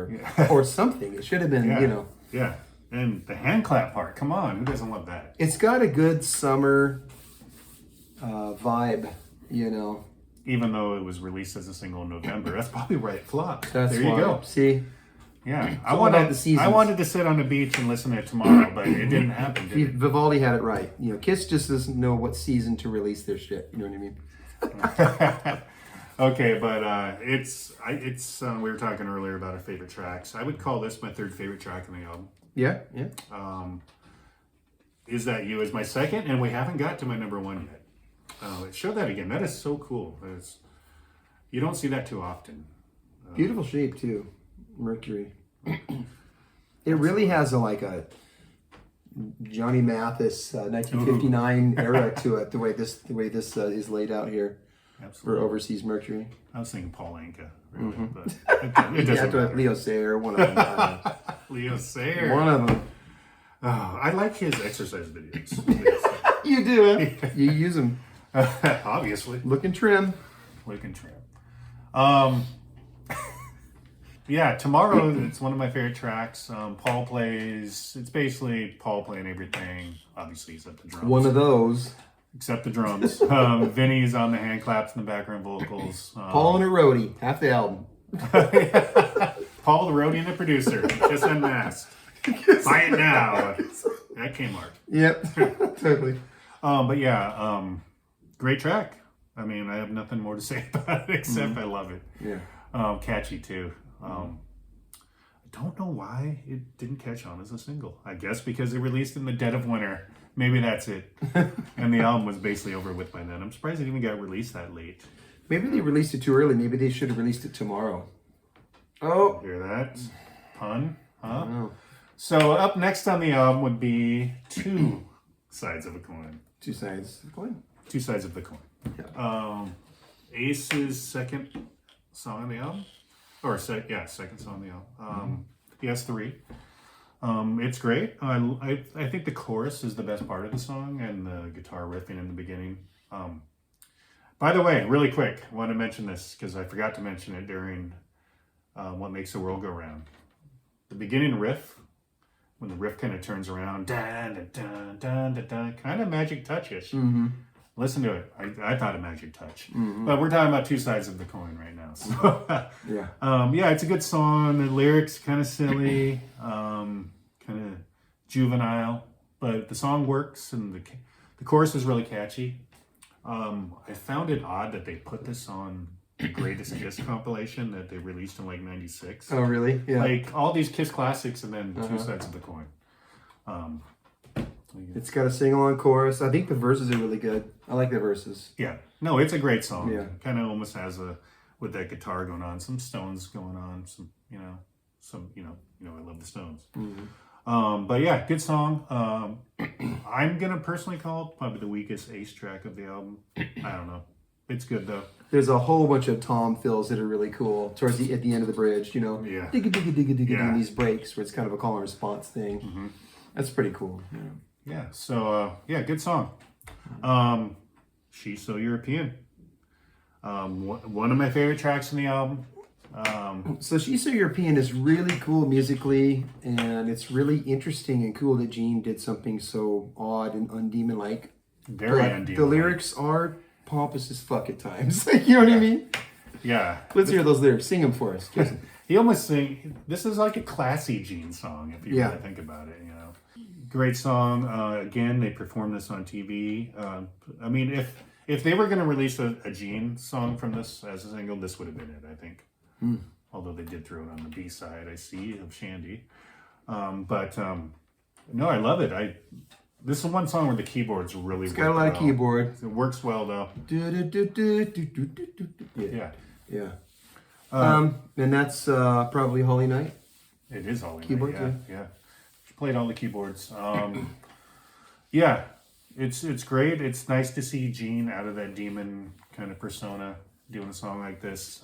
or something. It should have been, you know. Yeah. And the hand clap part, come on, who doesn't love that? It's got a good summer vibe, you know. Even though it was released as a single in November, that's probably why it flopped. There you go. See? Yeah. I wanted to sit on the beach and listen to it tomorrow, but it didn't happen, did it? Vivaldi had it right. You know, Kiss just doesn't know what season to release their shit. You know what I mean? Okay, but it's we were talking earlier about our favorite tracks. I would call this my third favorite track on the album. Yeah. Is That You is my second, and we haven't got to my number one yet. Show that again. That is so cool. You don't see that too often. Beautiful shape too, Mercury. It really has a Johnny Mathis 1959 era to it. The way this is laid out here. Absolutely. For Overseas Mercury. I was thinking Paul Anka, really, but it doesn't matter. Leo Sayer, one of them. Leo Sayer. One of them. Oh, I like his exercise videos. You do, huh? You use them. Obviously. Looking trim. Yeah, Tomorrow, it's one of my favorite tracks. Paul plays, it's basically Paul playing everything, obviously except the drums. One of those. Except the drums. Vinny's on the hand claps and the background vocals. Paul and a roadie, half the album. Paul the roadie and the producer. Kiss Unmasked. Buy it now at Kmart. Yep, totally. But yeah, great track. I mean, I have nothing more to say about it except I love it. Yeah. Catchy too. I don't know why it didn't catch on as a single. I guess because it released in the dead of winter. Maybe that's it. And the album was basically over with by then. I'm surprised it even got released that late. Maybe they released it too early. Maybe they should have released it tomorrow. Oh. Hear that? Pun? Huh? Oh. So up next on the album would be Two Sides of a Coin. Two sides of the coin. Two Sides of the Coin. Yeah. Ace's second song on the album. Second song on the album. He has three. It's great. I think the chorus is the best part of the song and the guitar riffing in the beginning. By the way, really quick, I want to mention this because I forgot to mention it during What Makes the World Go Round. The beginning riff, when the riff kind of turns around, dun, dun, dun, dun, dun, kind of Magic Touch-ish. Mm-hmm. Listen to it. I thought a Magic Touch. Mm-hmm. But we're talking about two sides of the coin right now. So, yeah, it's a good song. The lyrics kind of silly, kind of juvenile, but the song works and the chorus is really catchy. I found it odd that they put this on the Greatest Kiss compilation that they released in like '96. Oh, really? Yeah. Like all these Kiss classics and then two sides of the coin. It's got a sing-along chorus. I think the verses are really good. I like the verses. Yeah. No, it's a great song. Yeah. Kind of almost has with that guitar going on, some Stones going on, I love the Stones. Mm-hmm. But yeah, good song. I'm gonna personally call it probably the weakest Ace track of the album. I don't know. It's good though. There's a whole bunch of tom fills that are really cool towards at the end of the bridge. You know, yeah, digga digga digga digga, and these breaks where it's kind of a call and response thing. Mm-hmm. That's pretty cool. Yeah. Yeah. So good song. She's So European. One of my favorite tracks in the album. So She's So European is really cool musically, and it's really interesting and cool that Gene did something so odd and undemon-like. Very undemon-like. The lyrics are pompous as fuck at times. You know what I mean? Yeah. Let's hear those lyrics. Sing them for us, Jason. He almost this is like a classy Gene song if you really think about it, you know. Great song. Again, they performed this on TV. I mean, If they were going to release a Gene song from this as a single, this would have been it, I think. Although they did throw it on the B side, I see, of Shandy. No, I love it. This is one song where the keyboards really It's got a lot of keyboard. It works well, though. Yeah. Yeah. And that's probably Holy Night. It is all Keyboard, yeah. She played all the keyboards. Yeah, it's great. It's nice to see Gene out of that demon kind of persona doing a song like this.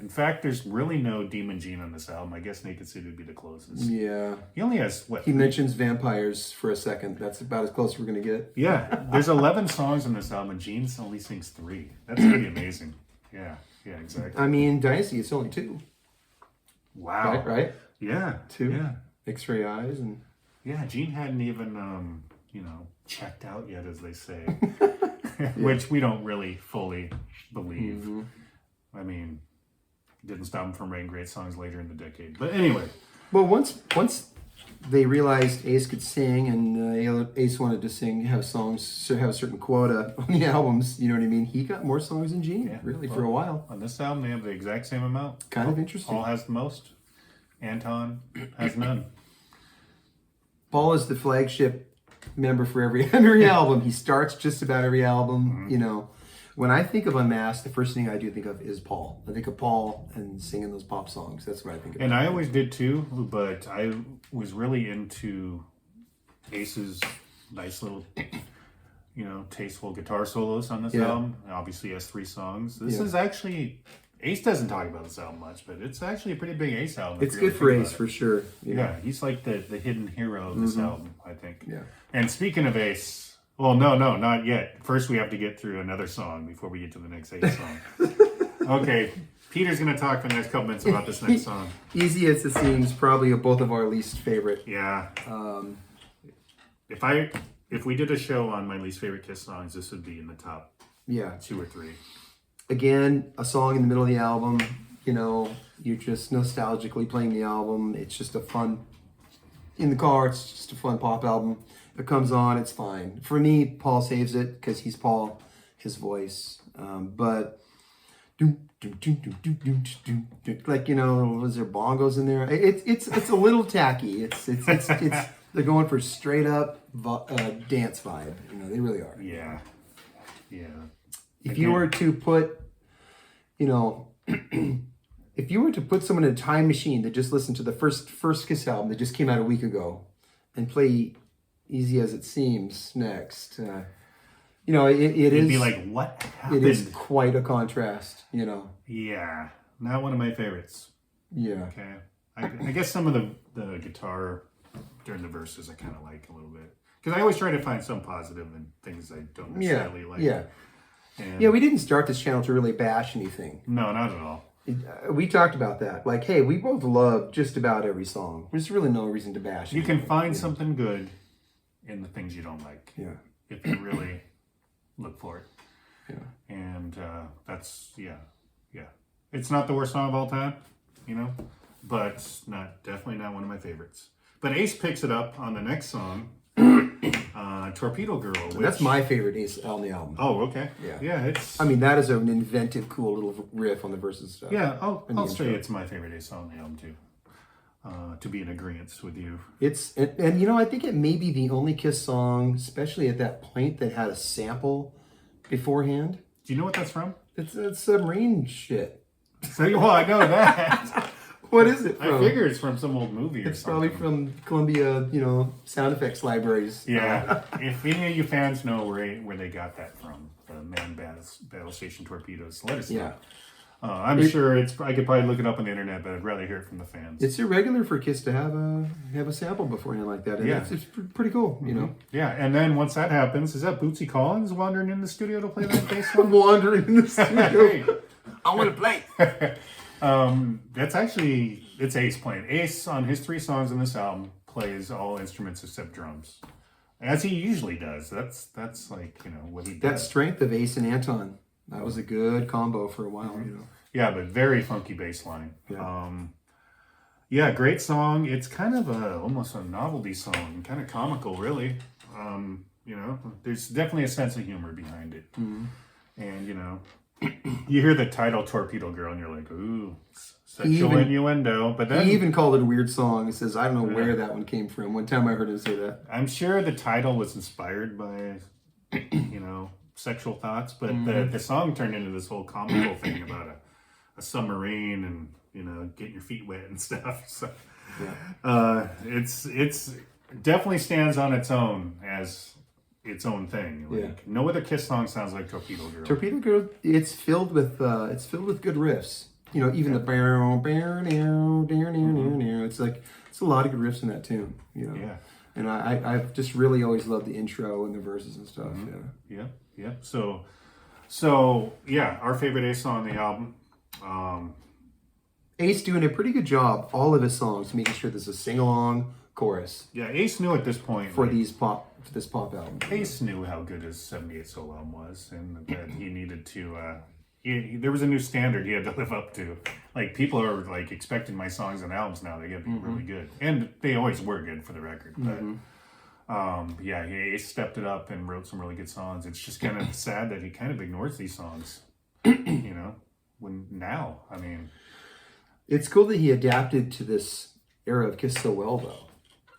In fact, there's really no Demon Gene on this album. I guess Naked City would be the closest. Yeah. He only has, what? He mentions vampires for a second. That's about as close as we're going to get. Yeah, there's 11 songs on this album, and Gene only sings 3. That's pretty amazing. Yeah, exactly. I mean, Dynasty, it's only 2. Wow. Right? Yeah. 2. Yeah. X-Ray Eyes and... Yeah, Gene hadn't even, checked out yet, as they say. Which we don't really fully believe. I mean, didn't stop him from writing great songs later in the decade. But anyway. Well, once they realized Ace could sing and Ace wanted to have songs, have a certain quota on the albums, you know what I mean? He got more songs than Gene, for a while. On this album, they have the exact same amount. Kind of interesting. Paul has the most. Anton has none. Paul is the flagship member for every album. He starts just about every album. You know, when I think of Unmasked, the first thing I do think of is Paul. I think of Paul and singing those pop songs. That's what I think of. And I always did too, but I was really into Ace's nice little, tasteful guitar solos on this album. Obviously, he has 3 songs. This is actually, Ace doesn't talk about this album much, but it's actually a pretty big Ace album. It's good for Ace, for sure. Yeah, he's like the hidden hero of this album, I think. Yeah. And speaking of Ace, well, no, not yet. First, we have to get through another song before we get to the next Ace song. Okay, Peter's going to talk for the next couple minutes about this next song. Easy as it seems, probably both of our least favorite. Yeah. If we did a show on my least favorite Kiss songs, this would be in the top 2 or 3. Again, a song in the middle of the album, you're just nostalgically playing the album. It's just a fun, in the car, it's just a fun pop album. It comes on, it's fine. For me, Paul saves it because he's Paul, his voice. But, was there bongos in there? It's a little tacky. It's they're going for straight up dance vibe. They really are. Yeah. If you were to put, if you were to put someone in a time machine that just listened to the first Kiss album that just came out a week ago and play Easy as It Seems next, it It'd is... be like, what happened? It is quite a contrast, Yeah. Not one of my favorites. Yeah. Okay. I guess some of the guitar during the verses I kind of like a little bit. Because I always try to find some positive in things I don't necessarily like. Yeah. And Yeah, we didn't start this channel to really bash anything. No, not at all. We talked about that. Like, hey, we both love just about every song. There's really no reason to bash You anything. can find something good in the things you don't like. Yeah. If you really look for it. Yeah. And that's, yeah. It's not the worst song of all time, but definitely not one of my favorites. But Ace picks it up on the next song, Torpedo Girl. Which... That's my favorite Ace on the album. Oh, okay. Yeah. It's... I mean, that is an inventive, cool little riff on the verses stuff. Yeah, I'll say it's my favorite Ace song on the album, too. To be in agreement with you. It's, and I think it may be the only Kiss song, especially at that point, that had a sample beforehand. Do you know what that's from? It's submarine shit. Well, I know that. What is it from? I figure it's from some old movie or something. It's probably from Columbia, sound effects libraries. Yeah. If any of you fans know where they got that from, the manned battle station torpedoes, let us know. Yeah. I'm sure I could probably look it up on the internet, but I'd rather hear it from the fans. It's irregular for Kiss to have a sample beforehand like that. And it's pretty cool, Yeah, and then once that happens, is that Bootsy Collins wandering in the studio to play that bass line? Wandering in the studio. Hey. I want to play. That's actually, it's Ace playing. Ace, on his 3 songs on this album, plays all instruments except drums. As he usually does. That's like, what he does. That strength of Ace and Anton. That was a good combo for a while, Yeah, but very funky bass line. Yeah. Great song. It's kind of almost a novelty song, kind of comical, really. There's definitely a sense of humor behind it. And, you know, you hear the title Torpedo Girl and you're like, ooh, sexual innuendo. But then he even called it a weird song. He says, I don't know where that one came from. One time I heard him say that. I'm sure the title was inspired by, you know, sexual thoughts, but the song turned into this whole comical thing about a submarine and, you know, getting your feet wet and stuff. So it's definitely stands on its own as its own thing. Like no other Kiss song sounds like Torpedo Girl. Torpedo Girl, it's filled with good riffs. You know, even the it's a lot of good riffs in that tune. You know, and I've just really always loved the intro and the verses and stuff. Yeah. So yeah, our favorite Ace song on the album. Ace doing a pretty good job, all of his songs, making sure there's a sing-along chorus. Yeah, Ace knew at this point for this pop album. Ace knew how good his '78 solo album was, and that he needed to. There was a new standard he had to live up to. Like people are like expecting my songs and albums now; they get to be really good, and they always were good for the record. But Ace stepped it up and wrote some really good songs. It's just kind of sad that he kind of ignores these songs. You know, I mean. It's cool that he adapted to this era of Kiss so well, though.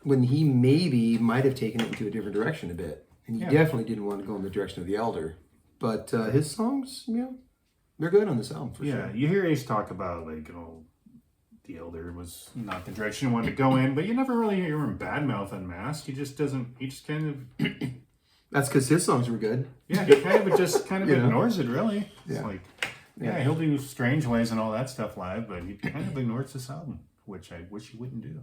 When he maybe might have taken it into a different direction a bit. And he definitely didn't want to go in the direction of the Elder. But his songs, you know, they're good on this album, for sure. Yeah, you hear Ace talk about, like, you know, the Elder was not the direction he wanted to go in, but you never really hear him badmouth Unmasked. He just kind of... That's because his songs were good. Yeah, he kind of ignores it, really. It's yeah. Like... Yeah, he'll do Strange Ways and all that stuff live, but he kind of ignores this album, which I wish he wouldn't do.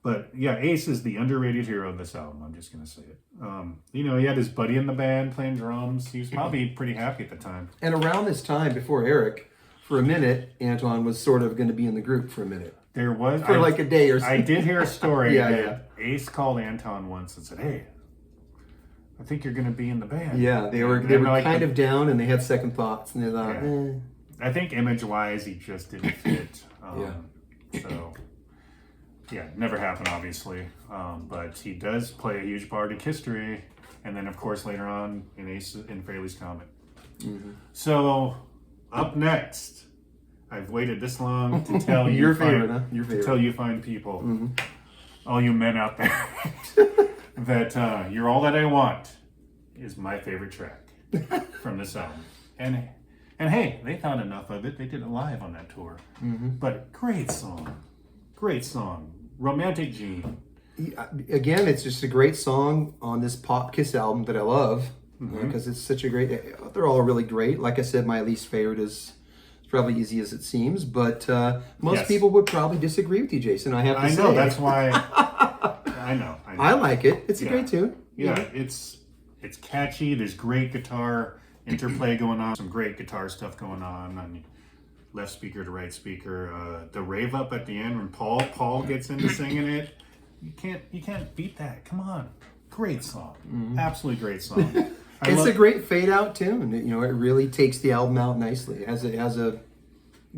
But yeah, Ace is the underrated hero of this album. I'm just going to say it. You know, he had his buddy in the band playing drums. He was probably pretty happy at the time. And around this time, before Eric, for a minute, Anton was sort of going to be in the group for a minute. There was... For like a day or so. I did hear a story that Ace called Anton once and said, hey, I think you're going to be in the band. Yeah, they were like kind of down, and they had second thoughts, and they thought, I think image-wise, he just didn't fit. So, yeah, never happened, obviously. But he does play a huge part in history, and then, of course, later on in Fraley's Comet. So, up next, I've waited this long to tell you Your favorite. To tell you fine people, all you men out there. That You're All That I Want is my favorite track from this album. And hey, they thought enough of it. They did it live on that tour. But great song. Romantic Gene. Again, it's just a great song on this pop Kiss album that I love. Because it's such a great... They're all really great. Like I said, my least favorite is probably Easy As It Seems. But most people would probably disagree with you, Jason. I have to say. I know, that's why... I know. I like it. It's a great tune. Yeah, it's catchy. There's great guitar interplay going on. Some great guitar stuff going on left speaker to right speaker. The rave up at the end when Paul gets into singing it. You can't beat that. Come on. Great song. Absolutely great song. It's a great fade out tune. You know, it really takes the album out nicely. It has a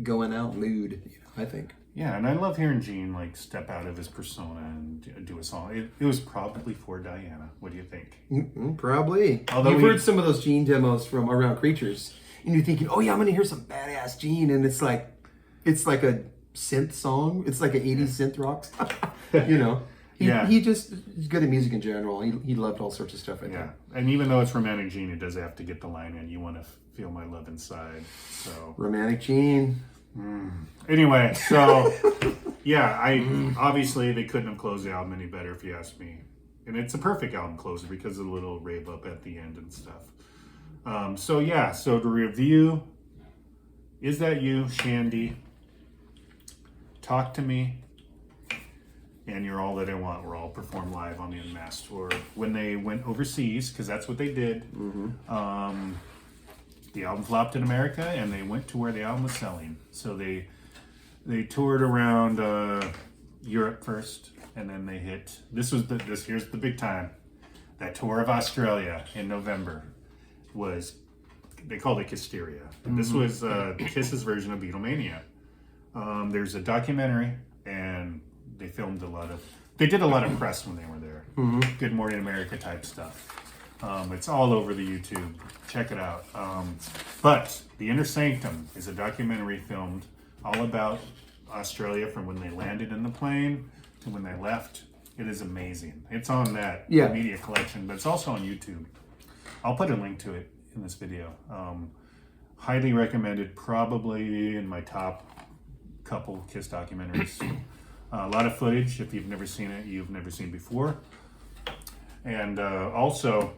going out mood, I think. Yeah, and I love hearing Gene like step out of his persona and do a song. It was probably for Diana. What do you think? Probably. Although you've heard some of those Gene demos from Around Creatures, and you're thinking, "Oh yeah, I'm gonna hear some badass Gene," and it's like a synth song. It's like an '80s synth rock. You know. He just is good at music in general. He loved all sorts of stuff. I think. And even though it's Romantic Gene, it does have to get the line in. You want to feel my love inside. So Romantic Gene. Anyway, so obviously they couldn't have closed the album any better if you ask me, and it's a perfect album closer because of the little rave up at the end and stuff. So to review, Is That You, Shandy, Talk to Me, and You're All That I Want were all performed live on the Unmasked tour when they went overseas, because that's what they did. The album flopped in America, and they went to where the album was selling. So they toured around Europe first, and then they hit. Here's the big time. That tour of Australia in November was, they called it Hysteria. And this was Kiss's version of Beatlemania. There's a documentary, and they did a lot of press when they were there. Good Morning America type stuff. It's all over the YouTube. Check it out. But The Inner Sanctum is a documentary filmed all about Australia from when they landed in the plane to when they left. It is amazing. It's on that media collection, but it's also on YouTube. I'll put a link to it in this video. Highly recommended, probably in my top couple Kiss documentaries. A lot of footage. If you've never seen it, you've never seen before. And also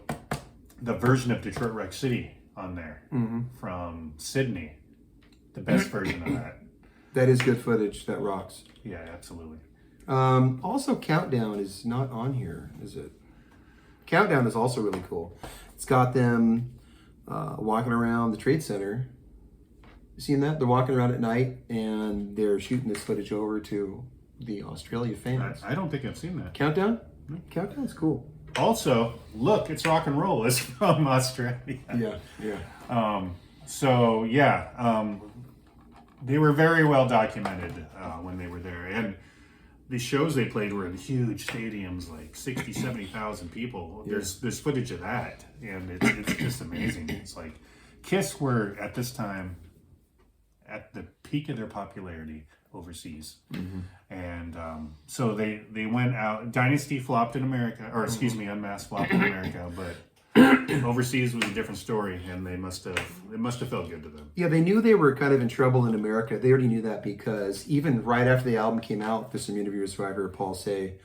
the version of Detroit Rock City on there from Sydney. The best version of that. That is good footage. That rocks. Yeah, absolutely. Also, Countdown is not on here, is it? Countdown is also really cool. It's got them walking around the Trade Center. You seen that? They're walking around at night and they're shooting this footage over to the Australia fans. I don't think I've seen that. Countdown? Countdown's cool. Also, look, It's Rock and Roll is from Australia. Yeah. They were very well documented when they were there. And the shows they played were in huge stadiums, like 60, 70,000 people. Yeah. There's footage of that, and it's just amazing. It's like Kiss were, at this time, at the peak of their popularity overseas. And so they went out. Dynasty flopped in America, or excuse me, Unmasked flopped in America, but overseas was a different story, and it must have felt good to them. Yeah, they knew they were kind of in trouble in America. They already knew that because even right after the album came out, there's some interview with Survivor, Paul say,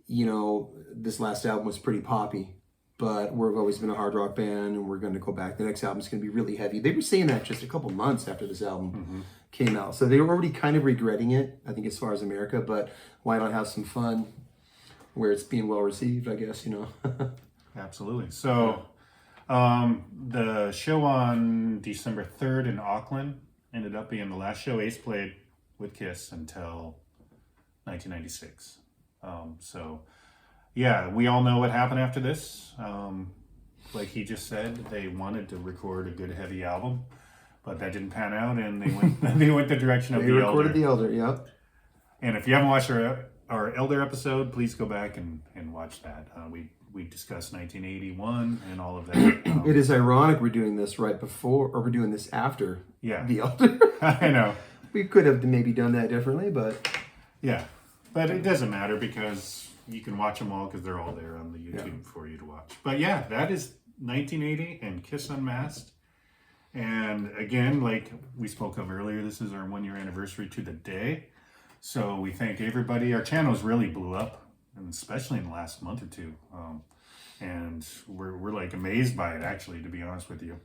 you know, this last album was pretty poppy, but we've always been a hard rock band and we're going to go back. The next album's going to be really heavy. They were saying that just a couple months after this album came out. So they were already kind of regretting it, I think, as far as America, but why not have some fun where it's being well received, I guess, you know. Absolutely. So the show on December 3rd in Auckland ended up being the last show Ace played with Kiss until 1996. We all know what happened after this. Like he just said, they wanted to record a good heavy album, but that didn't pan out, and they went the direction of the Elder. They recorded the Elder, yep. And if you haven't watched our Elder episode, please go back and watch that. We discussed 1981 and all of that. It is ironic we're doing this right before, or we're doing this after the Elder. I know. We could have maybe done that differently, but... Yeah, but it doesn't matter because you can watch them all because they're all there on the YouTube for you to watch. But yeah, that is 1980 and Kiss Unmasked. And again, like we spoke of earlier, this is our 1-year anniversary to the day. So we thank everybody. Our channels really blew up, and especially in the last month or two. And we're like amazed by it, actually, to be honest with you.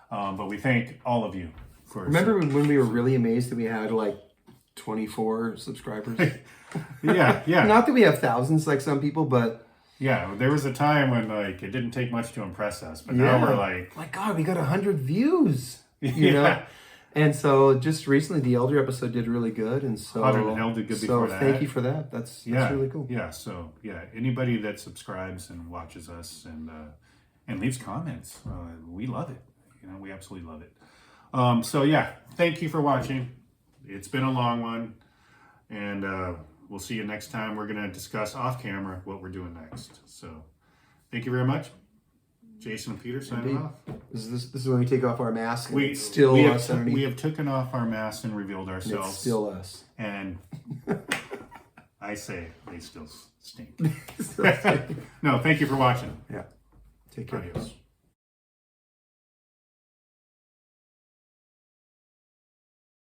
But we thank all of you for... Remember when we were really amazed that we had like 24 subscribers? Yeah. Not that we have thousands like some people, but... Yeah, there was a time when like it didn't take much to impress us, but now we're like... My God, we got 100 views, you know? And so just recently, the Elder episode did really good, and so... Hell did good before that. So thank you for that. That's really cool. Yeah, so anybody that subscribes and watches us and leaves comments, we love it. You know, we absolutely love it. Thank you for watching. It's been a long one, and we'll see you next time. We're going to discuss off camera what we're doing next. So thank you very much. Jason and Peter signing off. This is when we take off our mask. And we have taken off our masks and revealed ourselves. It's still us. And I say they still stink. Still stink. No, thank you for watching. Yeah. Take care. Adios.